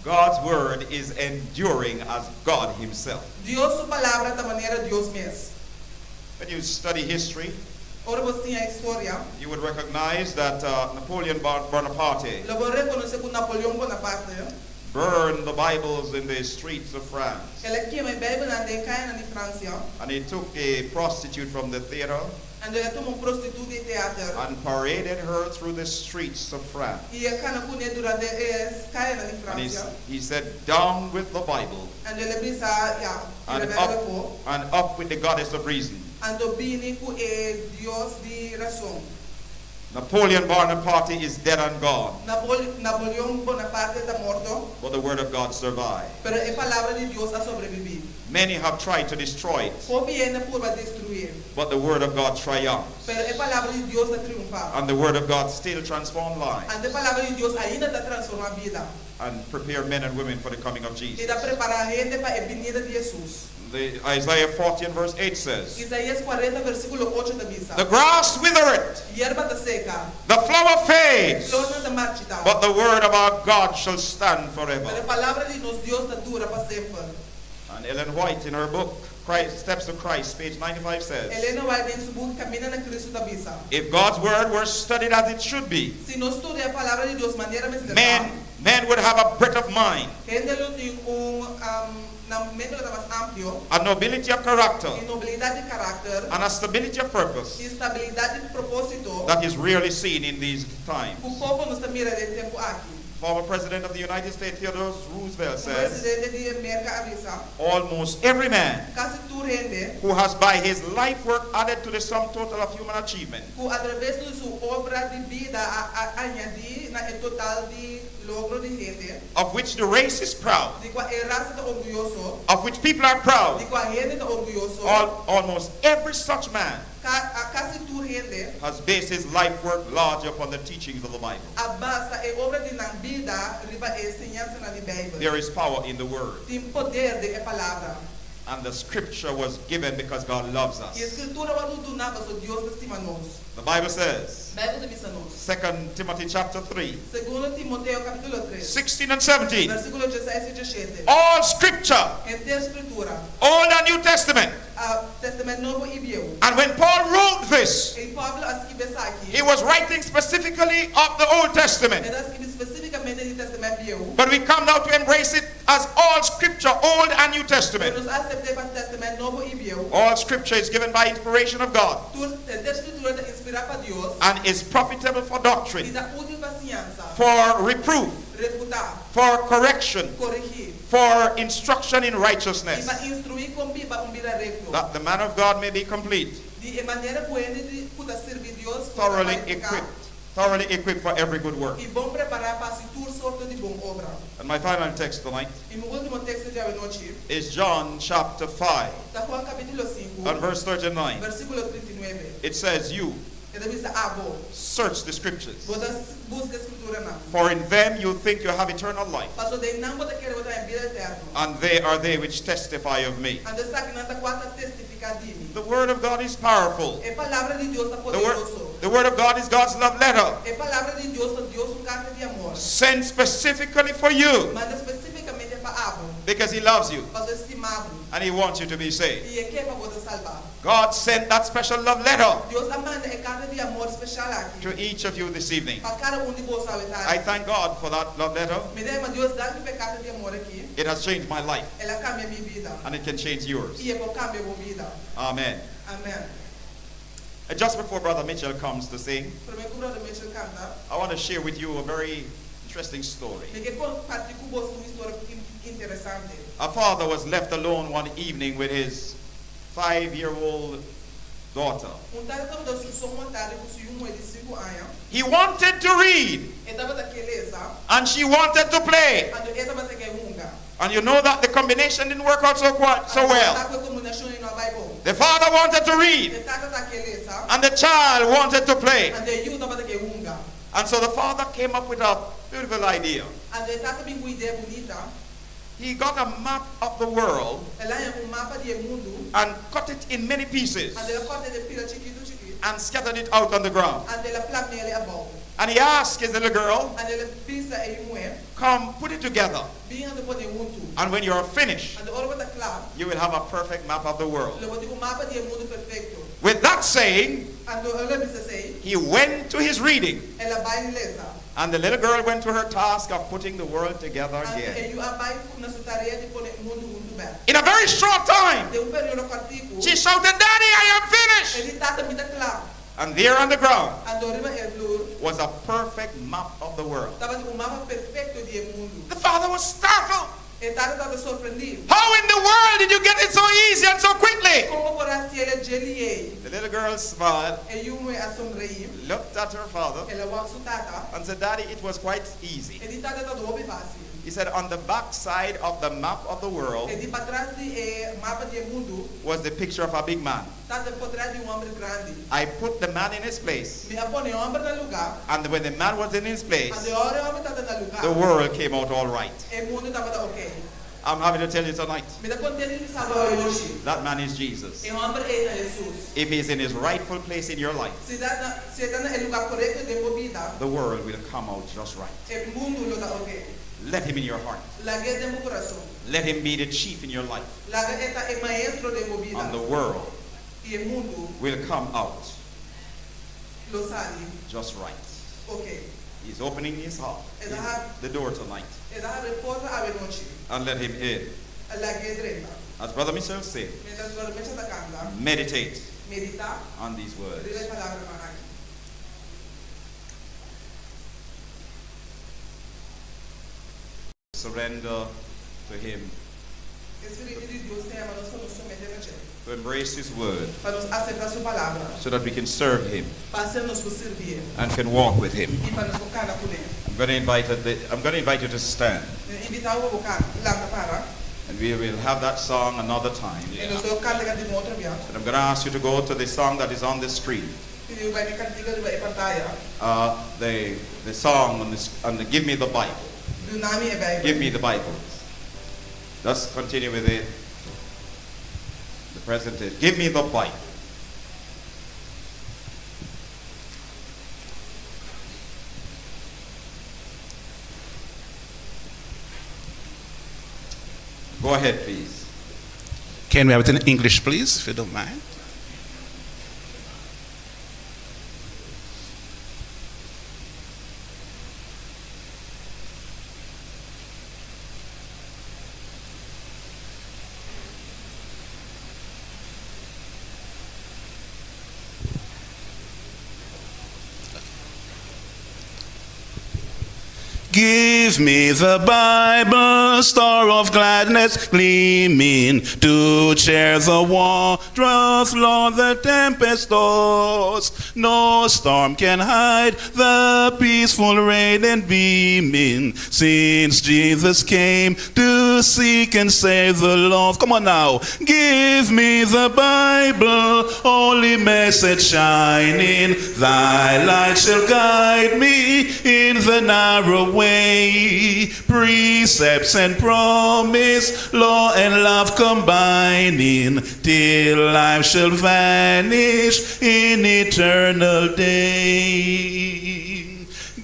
E: God's word is enduring as God Himself.
F: Deus sua palavra da maneira Deus mesmo.
E: When you study history,
F: Ora você tem a história.
E: you would recognize that Napoleon Bonaparte
F: Eu vou reconhecer que Napoleão Bonaparte.
E: burned the Bibles in the streets of France.
F: Ela queima a Bíblia na decana na França.
E: And he took a prostitute from the theater
F: And ela tomou prostituta de teatro.
E: and paraded her through the streets of France.
F: E a cana punha durante cai na
E: And
F: França.
E: he said, down with the Bible
F: And ela brisa
E: and up with the goddess of reason.
F: Ando bini ku Deus de razão.
E: Napoleon Bonaparte is dead and gone,
F: Napoleão Bonaparte está morto,
E: but the word of God survived.
F: pero a palavra de Deus ha sobrevivido.
E: Many have tried to destroy it,
F: Como viene por destruir,
E: but the word of God triumphs.
F: pero a palavra de Deus está triunfar.
E: And the word of God still transforms lives
F: A palavra de Deus ainda está transformando a vida.
E: and prepare men and women for the coming of
F: E
E: Jesus.
F: está preparando a gente para a vinda de Jesus.
E: Isaiah 40 and verse 8 says,
F: Isaías 40, versículo 8 da missa.
E: the grass withereth,
F: Hierba está seca,
E: the flower fades,
F: flor está marchita.
E: but the word of our God shall stand
F: Pero a
E: forever.
F: palavra de nos Deus está dura para sempre.
E: And Ellen White in her book, Steps to Christ, page 95 says,
F: Helena White em seu book Camina na Cristo da missa.
E: if God's word were studied as it should be,
F: Se nós estudar a palavra de Deus de maneira mais
E: men would have a breadth of mind,
F: gente tem na mente mais amplo,
E: a nobility of character,
F: e nobilidade de caráter,
E: and a stability of purpose
F: e estabilidade de propósito.
E: that is rarely seen in these times.
F: O povo nos está mirando de tempo aqui.
E: Former President of the United States Theodore Roosevelt
F: O
E: says,
F: presidente de América avisa,
E: almost every man
F: quase tudo gente,
E: who has by his life work added to the sum total of human achievement
F: que através de sua obra de vida añadir na total de logro de gente,
E: of which the race is proud,
F: de que a raça está orgulhoso,
E: of which people are proud,
F: de que a gente está orgulhoso,
E: almost every such man
F: quase tudo gente,
E: has based his life work largely upon the teachings of the Bible.
F: a base é obra de na vida riba a ensinança na Bíblia.
E: There is power in the word.
F: Tem poder de palavra.
E: And the scripture was given because God loves
F: E a
E: us.
F: escritura vai do nada, so Deus estima nós.
E: The Bible says,
F: Bíblia de missa nós.
E: 2 Timothy chapter 3,
F: Segundo Timoteo capítulo 3,
E: 16 and 17.
F: versículo 16 e 17.
E: All scripture,
F: Inteira escritura,
E: Old and New Testament.
F: Testamento Novo e Velho.
E: And when Paul wrote this,
F: E Pablo escreveu isso aqui.
E: he was writing specifically of the Old Testament.
F: Ele escreveu especificamente do Testamento Velho.
E: But we come now to embrace it as all scripture, Old and New Testament.
F: Nós aceitamos o Testamento Novo e Velho.
E: All scripture is given by inspiration of God
F: Tudo a escritura é inspirada por Deus.
E: and is profitable for
F: E
E: doctrine,
F: dá útil para a ciência.
E: for reproof,
F: Refutar,
E: for correction,
F: corrigir.
E: for instruction in
F: E
E: righteousness,
F: para instruir com para vida recto.
E: that the man of God may be complete,
F: De maneira boa de poder servir Deus.
E: thoroughly equipped for every good work.
F: E bom preparar para tudo sorte de bom obra.
E: And my final text tonight
F: E meu último texto de hoje
E: is John chapter 5
F: está João capítulo 5,
E: and verse 39.
F: versículo 39.
E: It says, you
F: Ele diz: "Abo,
E: search the scriptures,
F: você busca a escritura não.
E: for in them you think you have eternal life,
F: Passo de não você quer botar em vida eterna.
E: and they are they which testify of me."
F: Ande sabe que nada quarta testificar de mim.
E: The word of God is powerful.
F: É palavra de Deus está poderoso.
E: The word of God is God's love letter,
F: É palavra de Deus, Deus carta de amor.
E: sent specifically for you,
F: Manda especificamente para Abo,
E: because he loves you
F: para o estimado.
E: and he wants you to be saved.
F: E é que é para poder salvar.
E: God sent that special love letter
F: Deus manda é carta de amor especial aqui.
E: to each of you this evening.
F: Para cada de vocês
E: I thank God for that love letter.
F: Me dê Deus dá que carta de amor aqui.
E: It has changed my life,
F: Ela cambia minha vida.
E: and it can change yours.
F: E é para cambiar minha vida.
E: Amen.
F: Amém.
E: Just before Brother Mitchell comes to sing,
F: Primeiro que o brother Mitchell canta,
E: I want to share with you a very interesting story.
F: me quer compartilhar com vocês uma história interessante.
E: A father was left alone one evening with his 5-year-old daughter.
F: Tarde todo su som uma tarde com seu de 5 anos.
E: He wanted to read,
F: Ele estava daquele
E: and she wanted to play.
F: quando ele estava daquele hunga.
E: And you know that the combination didn't work out so well.
F: Tá com combinação e não vai bom.
E: The father wanted to read,
F: Ele estava daquele
E: and the child wanted to play.
F: quando ele estava daquele hunga.
E: And so the father came up with a beautiful idea.
F: Quando ele estava com uma ideia bonita,
E: He got a map of the world
F: ela é mapa de mundo.
E: and cut it in many pieces
F: Quando ela corta de pila chiquito.
E: and scattered it out on the ground.
F: Quando ela planta ele a bom.
E: And he asked his little girl,
F: Quando ela pisa ele moe,
E: come put it together.
F: vinha depois de muito.
E: And when you're finished,
F: Quando ela está claro,
E: you will have a perfect map of the world.
F: ele botou mapa de mundo perfeito.
E: With that saying,
F: Quando ela disse assim,
E: he went to his reading.
F: ela vai lesa.
E: And the little girl went to her task of putting the world together again.
F: E ela vai na sua tarefa de pôr mundo bem.
E: In a very short time,
F: De período curto,
E: she shouted, Daddy, I am finished!
F: ele está também claro.
E: And there on the ground
F: Quando arriba el flor,
E: was a perfect map of the world.
F: estava de mapa perfeito de mundo.
E: The father was startled.
F: Ele estava surpreendido.
E: How in the world did you get it so easy and so quickly?
F: Como por se ele geliei?
E: The little girl smiled,
F: E eu me assombrei.
E: looked at her father,
F: Ela vai tata.
E: and said, Daddy, it was quite easy.
F: Ele está todo bem fácil.
E: He said, on the back side of the map of the world
F: Ele para trás de mapa de mundo,
E: was the picture of a big man.
F: está por trás de homem grande.
E: I put the man in his place,
F: Me apone homem no lugar.
E: and when the man was in his place,
F: Quando a hora homem está no lugar.
E: the world came out all right.
F: E mundo estava ok.
E: I'm happy to tell you tonight,
F: Me dá contente de saber hoje.
E: that man is Jesus.
F: E homem é Jesus.
E: If he's in his rightful place in your life,
F: Se está no lugar correto de vida,
E: the world will come out just right.
F: e mundo lo está ok.
E: Let him in your heart.
F: Lague de meu coração.
E: Let him be the chief in your life,
F: Laga eta é maestro de meu vida.
E: and the world
F: E o mundo
E: will come out
F: lo sabe.
E: just right.
F: Ok.
E: He's opening his heart, the door tonight,
F: E da reporta a noite.
E: and let him in.
F: Lague dreta.
E: As Brother Mitchell said,
F: Me da sua mecha da canta.
E: meditate
F: Medita.
E: on these words.
F: Rile palavra para aqui.
E: Surrender to him,
F: Espírito de Deus tem a nós para nos submeter a Ele.
E: to embrace his word,
F: Para nos aceitar sua palavra.
E: so that we can serve him
F: Para ser nos servir.
E: and can walk with him.
F: E para nos focar na colher.
E: I'm going to invite you to stand,
F: Invitar o bocar lá para.
E: and we will have that song another time.
F: E nos do canta de uma outra vez.
E: And I'm going to ask you to go to the song that is on the screen.
F: E vai me cantiga de pantalla.
E: The song on the Give Me the Bible.
F: Do nome é Bíblia.
E: Give me the Bible. Let's continue with it. The president said, give me the Bible. Go ahead, please.
G: Can we have it in English, please, if you don't mind? Give me the Bible, star of gladness gleaming, to cheer the waters, Lord, the tempest toss. No storm can hide the peaceful rain and beaming, since Jesus came to seek and save the lost. Come on now. Give me the Bible, holy message shining, thy light shall guide me in the narrow way. Precepts and promise, law and love combining, till life shall vanish in eternal day.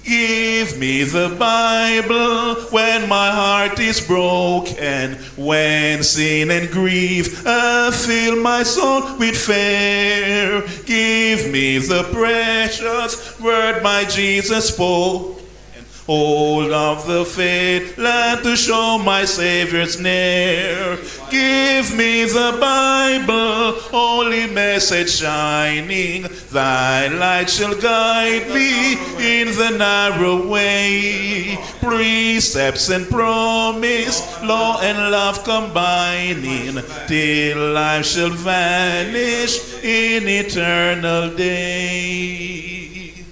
G: Give me the Bible when my heart is broken, when sin and grief fill my soul with fear. Give me the precious word my Jesus spoke, hold of the faith, land to show my Savior's near. Give me the Bible, holy message shining, thy light shall guide me in the narrow way. Precepts and promise, law and love combining, till life shall vanish in eternal day.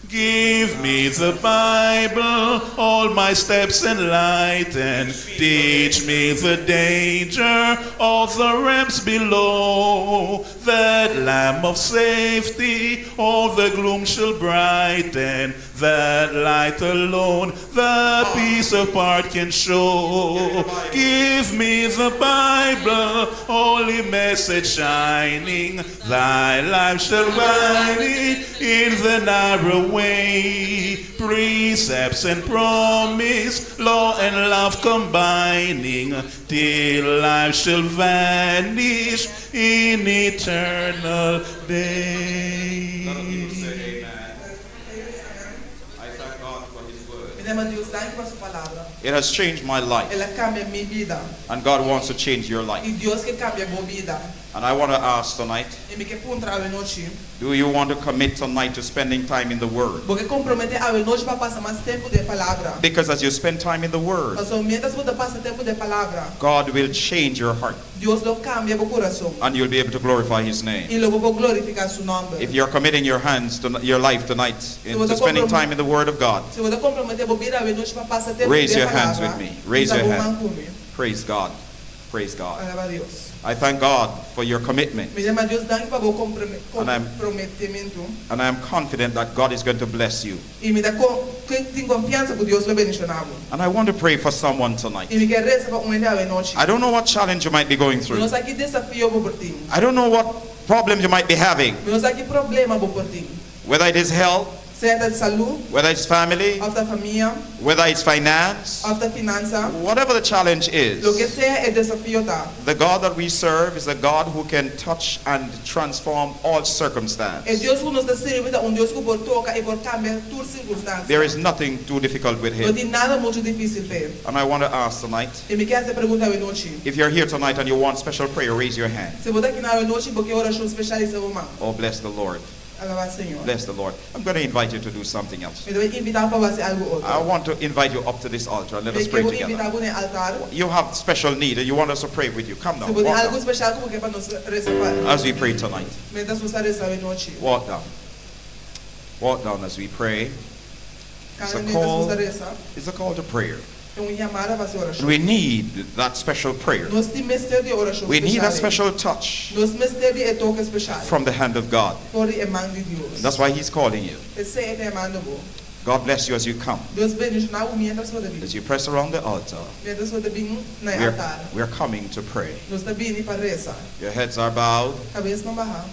G: Give me the Bible, all my steps enlighten, teach me the danger of the ramps below. That lamp of safety, all the gloom shall brighten, that light alone the peace of part can show. Give me the Bible, holy message shining, thy life shall guide me in the narrow way. Precepts and promise, law and love combining, till life shall vanish in eternal day.
E: I thank God for His word.
F: Minha Deus, dá com a sua palavra.
E: It has changed my life,
F: Ela cambia minha vida.
E: and God wants to change your
F: E
E: life.
F: Deus que cambia a minha vida.
E: And I want to ask tonight,
F: E me quer encontrar a noite.
E: do you want to commit tonight to spending time in the Word?
F: Porque comprometer a noite para passar mais tempo de palavra.
E: Because as you spend time in the Word,
F: Mas mientras você passa tempo de palavra,
E: God will change your heart,
F: Deus lo cambia o coração.
E: and you'll be able to glorify His name.
F: E logo vou glorificar seu nome.
E: If you're committing your hands to your life tonight into spending time in the Word of God,
F: Se você comprometer a vida a noite para passar tempo
E: raise
F: de
E: your hands
F: palavra,
E: with me. Raise your
F: hand.
E: hand. Praise God. Praise God.
F: Alaba a Deus.
E: I thank God for your commitment,
F: Me chama Deus dá para o
E: And I'm-
F: comprometimento.
E: and I am confident that God is going to bless you.
F: E me dá tenho confiança que Deus lo abençoará.
E: And I want to pray for someone tonight.
F: E me quer reza para a noite.
E: I don't know what challenge you might be going through.
F: Nós aqui desafio por ti.
E: I don't know what problem you might be having,
F: Nós aqui problema por ti.
E: whether it is health,
F: Seja de saúde,
E: whether it's family,
F: of da família,
E: whether it's finance,
F: of da finança.
E: whatever the challenge
F: Lo que
E: is.
F: seja é desafio tá.
E: The God that we serve is a God who can touch and transform all
F: É
E: circumstances.
F: Deus que nos dá serviço, Deus que por toca e por cambia tudo circunstância.
E: There is nothing too difficult with
F: Não
E: Him.
F: tem nada muito difícil ver.
E: And I want to ask tonight,
F: E me quer essa pergunta a noite.
E: if you're here tonight and you want special prayer, raise your hand.
F: Se você aqui na noite porque oração especial é uma.
E: Oh, bless the Lord.
F: Alaba Senhor.
E: Bless the Lord. I'm going to invite you to do something else.
F: Me deve invitar para fazer algo outro.
E: I want to invite you up to this altar and let us
F: Me
E: pray
F: quero
E: together.
F: invitar para o altar.
E: You have special need and you want us to pray with you. Come
F: Se
E: down.
F: você
E: Walk
F: algo
E: down.
F: especial como que para nós rezar.
E: As we pray tonight.
F: Mientras você reza a noite.
E: Walk down. Walk down as we pray. It's
F: Cada
E: a
F: mientras
E: call.
F: você reza.
E: It's a call to prayer.
F: É chamada para fazer
E: And
F: oração.
E: we need that special prayer.
F: Nós temos mistério de oração
E: We need a
F: especial.
E: special touch
F: Nós mistério é toque especial.
E: from the hand of God.
F: Por a mão de Deus.
E: That's why He's calling you.
F: Esse é a mão do
E: God bless you as you come.
F: Deus bendiga o mientras você vem.
E: As you press around the altar,
F: Mientras você vem na altar.
E: we're coming to pray.
F: Nós está vindo para rezar.
E: Your heads are bowed,
F: Cabeça não barra.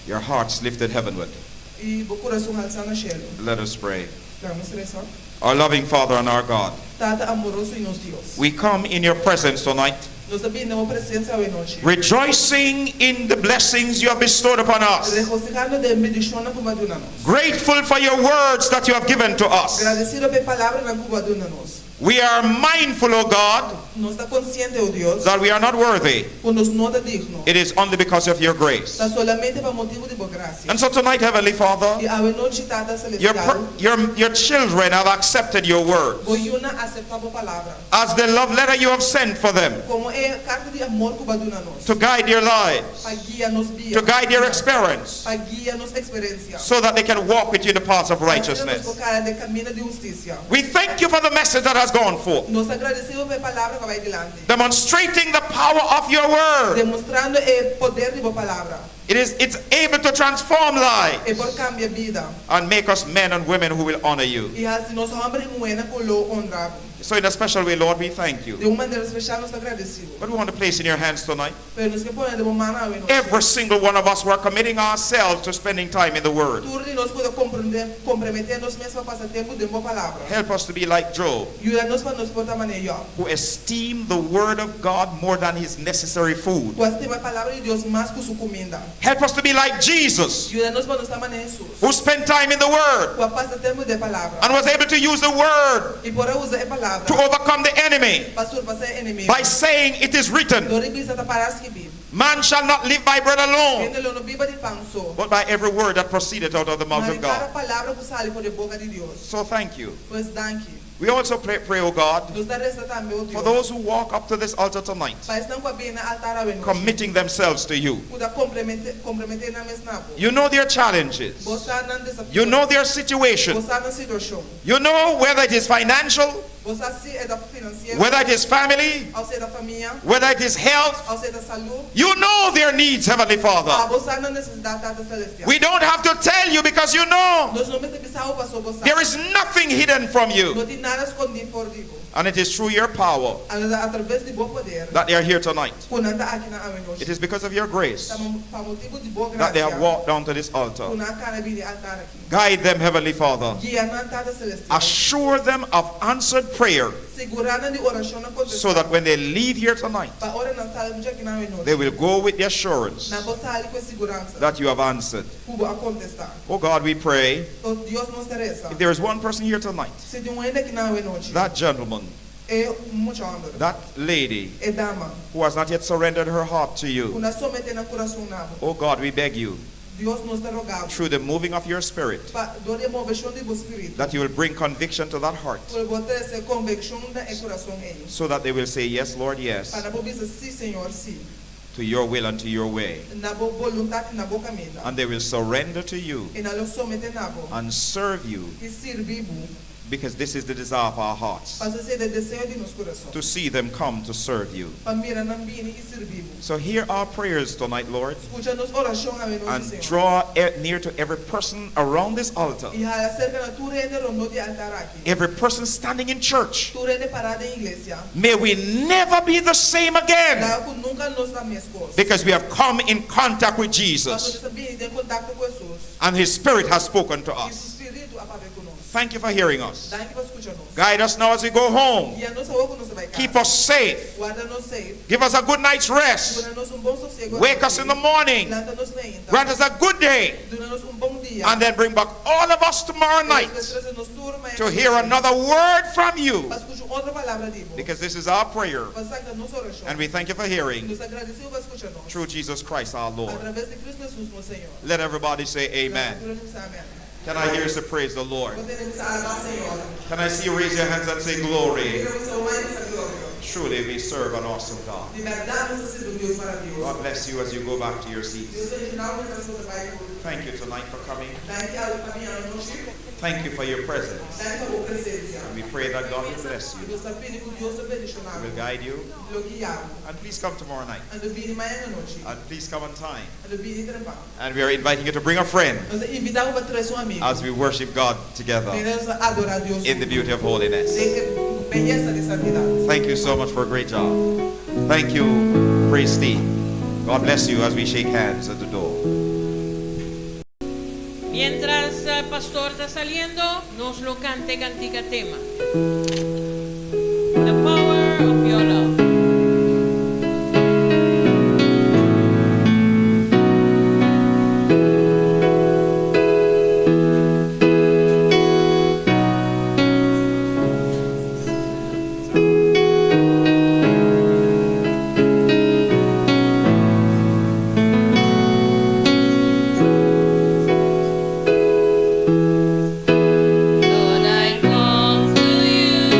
E: your hearts lifted heavenward.
F: E o coração alçado no céu.
E: Let us pray.
F: Vamos rezar.
E: Our loving Father and our God,
F: Tata amoroso e nos Deus.
E: we come in your presence tonight,
F: Nós está vindo na presença hoje noite.
E: rejoicing in the blessings you have bestowed upon us.
F: Regocijando de bendição na Cuba do nanos.
E: Grateful for your words that you have given to us.
F: Agradecido pela palavra na Cuba do nanos.
E: We are mindful, O God,
F: Nós está consciente, oh Deus,
E: that we are not worthy.
F: por nos não está digno.
E: It is only because of your grace.
F: Está solamente para motivo de boa graça.
E: And so tonight, Heavenly Father,
F: E a noite Tata
E: your,
F: celestial.
E: your children have accepted your word
F: Boiuna acepta a palavra.
E: as the love letter you have sent for them
F: Como é carta de amor Cuba do nanos.
E: to guide their lives,
F: Para guia nos via.
E: to guide their experience,
F: Para guia nos experiência.
E: so that they can walk with you in the paths of righteousness.
F: De caminho de justiça.
E: We thank you for the message that has gone forth,
F: Nós agradecemos pela palavra que vai adiante.
E: demonstrating the power of your word.
F: Demonstrando o poder de boa palavra.
E: It's able to transform lives
F: E por cambia vida.
E: and make us men and women who will honor you.
F: E assim nós homens e mulheres com lo honramos.
E: So in a special way, Lord, we thank you.
F: De uma maneira especial nós agradecemos.
E: But we want to place in your hands tonight
F: Pero nos que põe de uma maneira hoje.
E: every single one of us who are committing ourselves to spending time in the word.
F: Tudo nós podemos comprometer nos mesmos passatempos de boa palavra.
E: Help us to be like Job,
F: E nós para nos portar maneira.
E: who esteemed the word of God more than his necessary food.
F: Pois tem a palavra de Deus mais que sua comida.
E: Help us to be like Jesus,
F: E nós para nos estar maneira Jesus.
E: who spent time in the word
F: O passatempo de palavra.
E: and was able to use the word
F: E por usar a palavra.
E: to overcome the enemy
F: Para surpassar inimigo.
E: by saying it is written,
F: Dori bisa ta paras que vive.
E: man shall not live by bread alone,
F: Ele não vive de pão só.
E: but by every word that proceeded out of the mouth
F: Mas
E: of
F: cada
E: God.
F: palavra que sai por de boca de Deus.
E: So thank you.
F: Pois danke.
E: We also pray, oh God,
F: Nos dá resta também o
E: for
F: Deus.
E: those who walk up to this altar tonight,
F: Mas não com a bem na altar a ver.
E: committing themselves to you.
F: Puda comprometer na mesma.
E: You know their challenges.
F: Você não desafio.
E: You know their situation.
F: Você não situação.
E: You know whether it is financial,
F: Você se é da financeira.
E: whether it is family,
F: Ao ser da família.
E: whether it is health.
F: Ao ser da saúde.
E: You know their needs, Heavenly Father.
F: Você não necessita da celestial.
E: We don't have to tell you because you know.
F: Nós não precisamos passar você.
E: There is nothing hidden from you.
F: Não tem nada escondido por Deus.
E: And it is through your power
F: Através de bom poder.
E: that they are here tonight.
F: Quando anda aqui na avenida.
E: It is because of your grace
F: Para motivo de boa
E: that they have
F: graça.
E: walked down to this altar.
F: Quando a cara vira altar aqui.
E: Guide them, Heavenly Father.
F: Guia na altar celestial.
E: Assure them of answered prayer
F: Segurando de oração na
E: so that when they leave here tonight,
F: para ora na sala de aqui na avenida.
E: they will go with the assurance
F: Na bolsa ali com segurança.
E: that you have answered.
F: Cubo a contestar.
E: Oh God, we pray,
F: O Deus nos interessa.
E: if there is one person here tonight,
F: Se tem ainda aqui na avenida.
E: that gentleman,
F: É muito homem.
E: that lady
F: É dama.
E: who has not yet surrendered her heart to you,
F: Quando somente na coração nabo.
E: oh God, we beg you,
F: Deus nos está rogando.
E: through the moving of your spirit,
F: Para dor e moveção de espírito.
E: that you will bring conviction to that heart,
F: Por botar essa convicção na coração ele.
E: so that they will say, yes, Lord, yes,
F: Para não dizer sim, Senhor, sim.
E: to your will and to your way.
F: Na boa vontade, na boa caminho.
E: And they will surrender to you
F: E na lo somente nabo.
E: and serve you,
F: E servimos.
E: because this is the desire of our hearts,
F: Para ser de desejo de nos corações.
E: to see them come to serve you.
F: Para mirar na bine e servimos.
E: So hear our prayers tonight, Lord,
F: Escucha nos oração a menos,
E: and
F: Senhor.
E: draw near to every person around this altar,
F: E ela cerca na tua rede rondo de altar aqui.
E: every person standing in church.
F: Tua rede parada em igreja.
E: May we never be the same again,
F: Lá que nunca nos dá mescos.
E: because we have come in contact with
F: Para
E: Jesus,
F: poder saber em contato com Jesus.
E: and His Spirit has spoken to
F: E o
E: us.
F: Espírito apare conosco.
E: Thank you for hearing us.
F: Daí que vai escutar nos.
E: Guide us now as we go home.
F: E a nossa roupa nos vai
E: Keep
F: casa.
E: us safe.
F: Guarda-nos safe.
E: Give us a good night's rest.
F: Dura-nos um bom sossego.
E: Wake us in the morning.
F: Planta-nos na inta.
E: Grant us a good day.
F: Dura-nos bom dia.
E: And then bring back all of us tomorrow night
F: Traz-nos turma
E: to hear another word from you,
F: Para escutar outra palavra de Deus.
E: because this is our prayer.
F: Para sacar nossa oração.
E: And we thank you for hearing
F: Nos agradecemos por escutar nos.
E: through Jesus Christ our Lord.
F: Através de Cristo Jesus, meu Senhor.
E: Let everybody say amen. Can I hear you say praise the Lord?
F: Podemos alabar, Senhor.
E: Can I see you raise your hands and say glory?
F: Queremos ao mais a glória.
E: Truly, we serve an awesome God.
F: De verdade, você serve um Deus maravilhoso.
E: God bless you as you go back to your
F: Deus
E: seats.
F: original de pessoa vai
E: Thank you tonight for coming.
F: daqui a caminhando no Chico,
E: Thank you for your presence.
F: daqui a boa presença.
E: And we pray that God will bless you,
F: Deus está pedindo que Deus te bendiga,
E: will guide you.
F: lo guiado.
E: And please come tomorrow night.
F: Ando bem amanhã à noite.
E: And please come on time.
F: Ando bem trabalho.
E: And we are inviting you to bring a friend
F: Nós invitamos para trazer amigo.
E: as we worship God together
F: Nós adorar Deus.
E: in the beauty of holiness.
F: Beleza de santidade.
E: Thank you so much for a great job. Thank you, praise team. God bless you as we shake hands at the door.
H: Mientras el pastor está saliendo, nos lo cante cantica tema. The power of your love.
I: Lord, I come to you.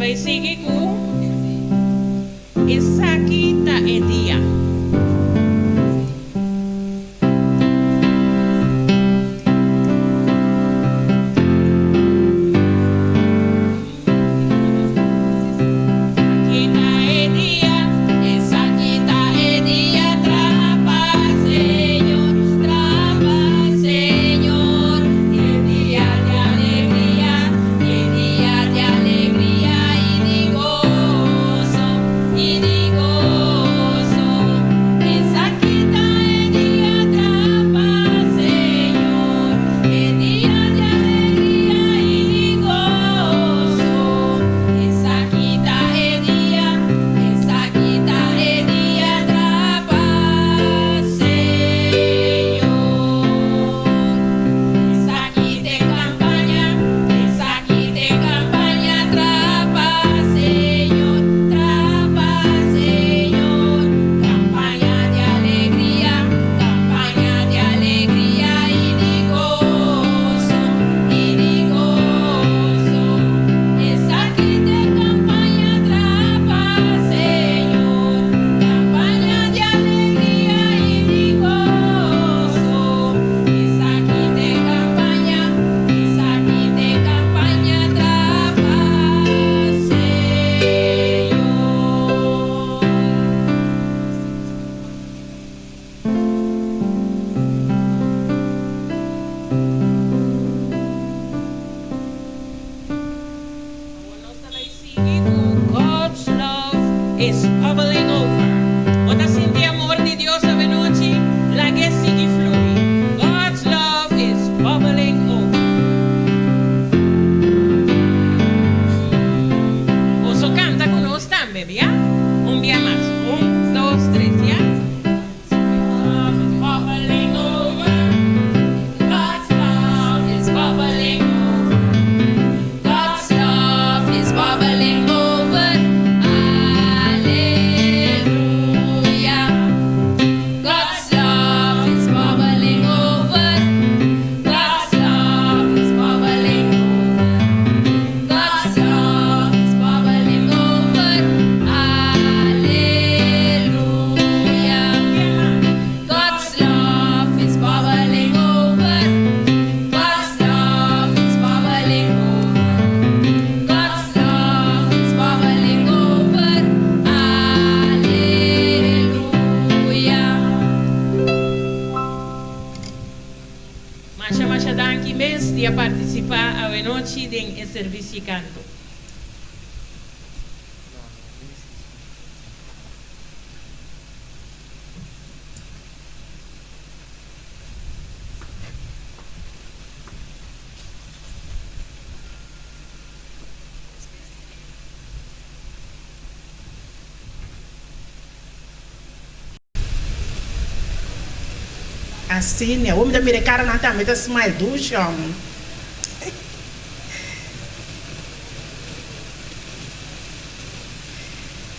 H: vai seguir com essa aqui tá é dia. Is bubbling over. Ota sinti amor de Dios ave noche, la que sigue fluye. God's love is bubbling over. Oso canta con nos también, ¿ya? Un día más. 1, 2, 3, ¿ya? Love is bubbling over. God's love is bubbling over. God's love is bubbling over. Masha danki mes dia participar a noche en servicio canto.
B: Assim, né? O homem da minha cara não está metendo smile do chão.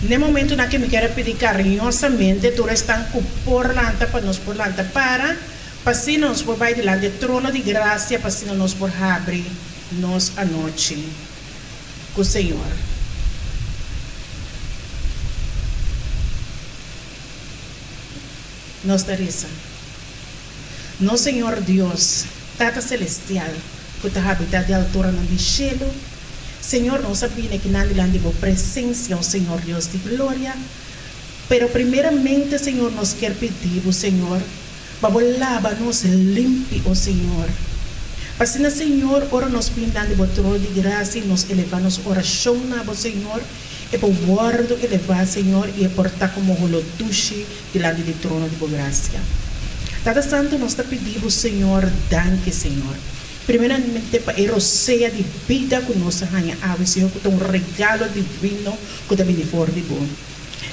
B: No momento na que me quero pedir carinhosamente, tu estão por lanta para nós por lanta para assim nós por vai delante do trono de graça, para assim nós por abrir nós a noite com o Senhor. Nós daremos. No Senhor Deus, Tata Celestial, que está habitado de altura no cielo, Senhor, nós sabemos que não é de presença, o Senhor Deus de glória, pero primeiramente, Senhor, nós quer pedir, o Senhor, para lavar-nos limpo, o Senhor. Para assim, Senhor, ora nós pindando de trono de graça e nos elevamos oração na Senhor, e para o guardo elevar, Senhor, e portar como holotushi diante do trono de graça. Tata Santo, nós está pedindo, Senhor, danke, Senhor. Primeiramente, para a roceia de vida que nós ganha, Senhor, que é um regalo divino que também de fora de bom.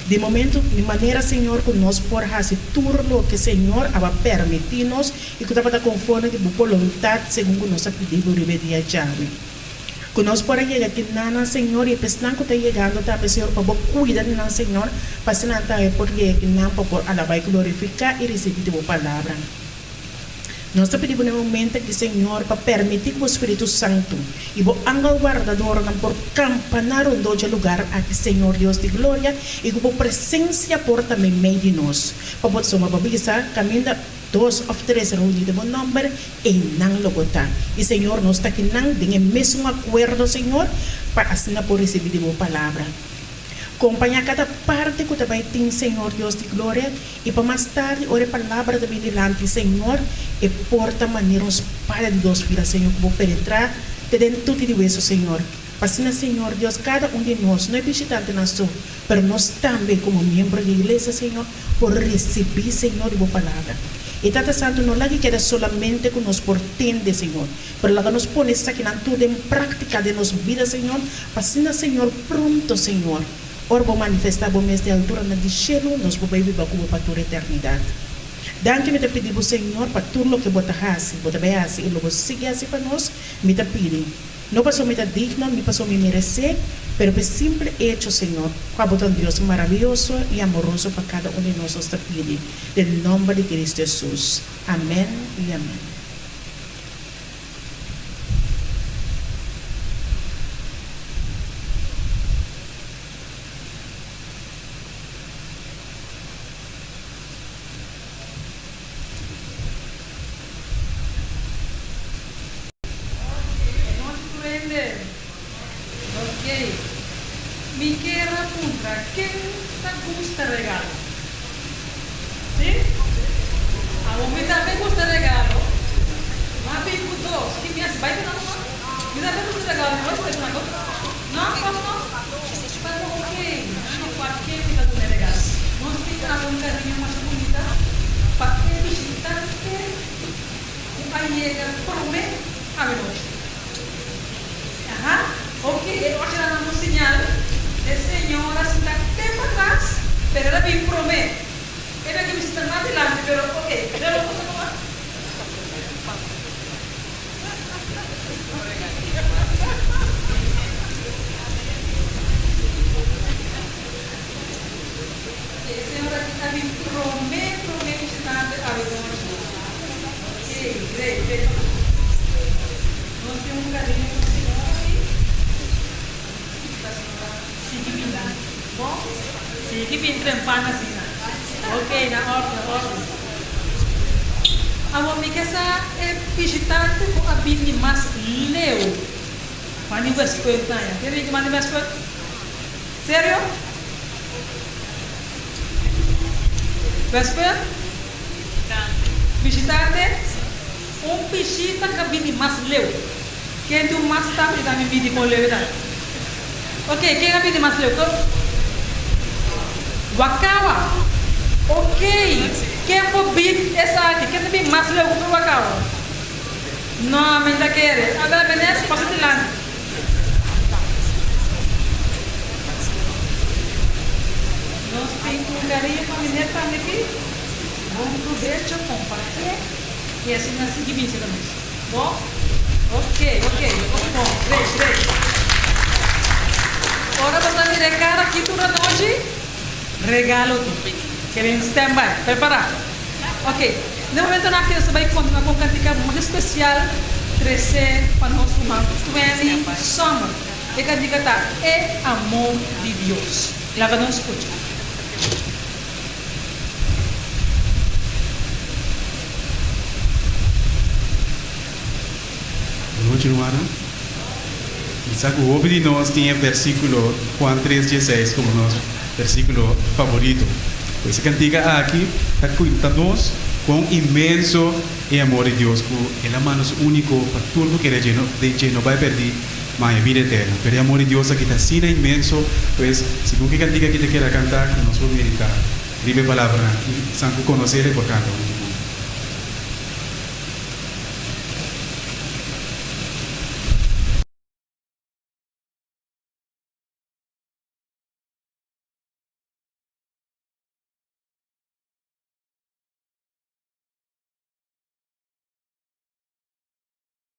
B: De momento, de maneira, Senhor, que nós por fazer tudo que, Senhor, vai permitir-nos e que está conforme de boa vontade, segundo nós está pedindo, revedia chave. Que nós por chegar aqui, Senhor, e pensando que está chegando, tá, Senhor, para cuidar de nós, Senhor, para se não está por chegar aqui, para alabar e glorificar e receber a tua palavra. Nós te pedimos no momento aqui, Senhor, para permitir que o Espírito Santo e o ángel guardador não por campanar um doce lugar aqui, Senhor Deus de glória, e que a presença por também meio de nós. Para poder somar babisa, caminha 2 ou 3 reunidos no número e não logota. E Senhor, nós está aqui não tem o mesmo acordo, Senhor, para assim por receber a palavra. Acompanhar cada parte que também tem, Senhor Deus de glória, e para mais tarde, ore a palavra de delante, Senhor, e porta maneira uns para de Deus, filha, Senhor, que vou penetrar dentro de isso, Senhor. Assim, Senhor Deus, cada de nós, não é visitante na sua, mas nós também, como membro da igreja, Senhor, por receber, Senhor, a palavra. E Tata Santo, não lagi queda solamente que nos portende, Senhor, pero lá nos põe isso aqui tudo em prática de nossa vida, Senhor, assim, Senhor, pronto, Senhor. Ora, vou manifestar o mês de altura na de cielo, nós vamos viver para toda a eternidade. Danke, me te pedimos, Senhor, para tudo o que você faz, você vai fazer, e logo siga assim para nós, me te pedimos. Não passou me digno, não passou me merecer, pero é simple hecho, Senhor, com a botão de Deus maravilhoso e amoroso para cada de nós te pedimos. Em nome de Cristo Jesus. Amém e amém.
A: Mi quiera punta, ¿quién te gusta regalo? ¿Sí? A vos me gusta regalo. Más bien dos, ¿qué me hace? ¿Vais a no? ¿Me da gusta regalo? ¿No es eso? No, no. Pero ok, no para qué me da un regalo. No estoy a un cariño más bonita. ¿Para qué visitarte? Para llegar por mí a ver hoy. Ajá, ok, hoy era una señal. El Señor está tempo atrás, pero era bien promete. Era que me está más adelante, pero ok, pero lo cosa no va. El Señor está bien promete está a ver. Ok, great. Nós temos um carinho com o Senhor aqui. Bom? Sige, pintrempan na sila. Okay, na ordem. Amo mi casa é visitante com a bini mas leu. Mani vesper tanya. Quer que mani vesper? Sério? Vesper? Visitante? Visita com a bini mas leu. Quem tu mas tá me dá me bini com leu da. Ok, quem é a mais leu? Wakawa. Ok. Quem for big essa aqui? Quem é mais leu que o Wakawa? Não, ainda quer. Agora, beleza? Passa de lá. Nós temos um carinho para a menina também aqui. Vamos proveito, compartilhar. E assim nós seguimos também. Bom? Ok. Bom, great. Ora basta mi recado aqui toda noite. Regalo tu. Querem stand-by. Preparado? Ok. No momento na que você vai continuar com cantiga muito especial. Crescer para nós uma 20 summer. E cantiga tá é amor de Deus. Lá vai nos escutar.
C: Boa noite, irmã. Quizá que o de nós tinha versículo Juan 3:16 como nosso versículo favorito. Pues essa cantiga aqui está cuidando-nos com imenso amor de Deus, que Ele é o único para tudo que Ele não vai perder, mas a vida eterna. Pero o amor de Deus aqui está assim imenso, pues según que cantiga que te queira cantar, que nós vamos meditar, vive a palavra, e santo conhecer por canto.